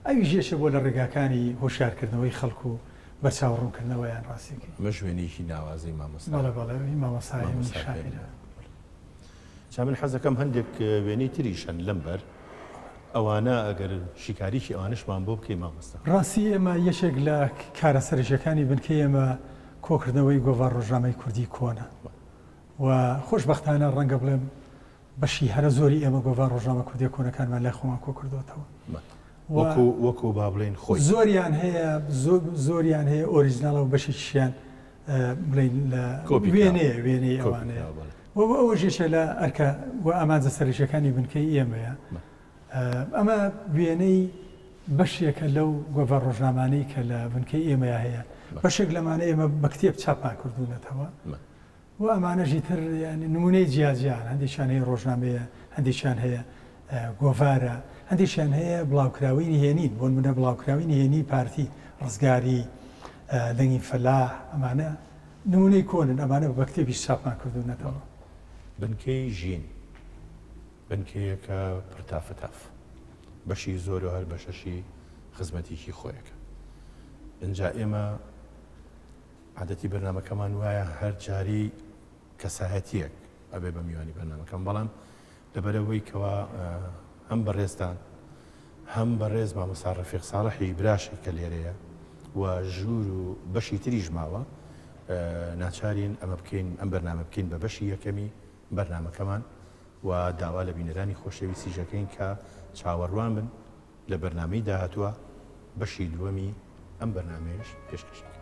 ئەوی ژێشە بۆ لە ڕێگاکانی هۆشیارکردنەوەی خەڵکو و بەرچاوڕوونکردنەوەیان ڕاستیەکەی ئەمە شوێنێکی ناوازەی مامۆستا بەڵێ مامۆستای شاعرە چا من حەزەکەم هەندێک وێنەی تریشەن لەمبەر ئەوانە ئەگەر شیکاریکی ئەوانشمان بۆ بکەی مامۆستا ڕاستی ئێمە یەکێک لە کارە سەرنجەکانی بنکەی ئێمە کۆکردنەوەی گۆڤار ڕۆژنامەی کوردی کۆنە و خۆشبەختانە ڕەنگە بڵێم بەشی هەرە زۆری ئێمە گۆڤار ڕۆژنامە کوردی کۆنەکانمان لای خۆمان کۆ کردوێتەوە وەکو با بڵێن خۆی زۆریان هەیە ئۆریژناڵە و بەشێکیشیان بڵێن لە وێنەیە ئەوانەیە ئەوە ژێشە لە ئەرکە و ئامانجە سەرنجەکانی بنکەی ئێمەیە ئەمە وێنەی بەشێکە لەو گۆڤە ڕۆژنامانەی کە لە بنکەی ئێمەیە هەیە بەشێک لەمانە ئێمە بە کتێب چاپمان کردوونەتەوە و ئەمانەژی تر ینی نمونەی جیاجیان هەندێکیان هەیە ڕۆژنامەیە هەندێکیان هەیە گۆڤارە هەندێکیان هەیە بڵاوکراوی نهێنین بۆ نمونە بڵاوکراوی نهێنی پارتی ڕزگاری دەنگی فەلاح ئەمانە نمونەی کۆنن ئەمانە بە کتێبی چاپمان کردوونەتەوە. بنکەی ژین بنکەیەکە پرتافەتاف بەشی زۆر و هەر بەشەشی خزمەتێکی خۆیەکە. ئەجا ئێمە عادەتی بەرنامەکەمان وایە هەر جاری کەسایەتیەک ئەبێ بە میوانی بەرنامەکەم، بەڵام لەبەرەوەی کەوا هەم بەڕێزدان هەم بەڕێز مامۆستا ڕەفیق ساڵحی براشی کە لێرەیە و ژوور و بەشی تریش ماوە ناچارین ئەمە بکەین ئەم بەرنامە بکەین بە بەشی یەکەمی بەرنامەکەمان و داوا لە بینەرانی خۆشەویستی ژەکەین کە چاوەڕوان بن لە بەرنامەی داهاتووە بەشی دووەمی ئەم بەرنامەیەش پێشکەش.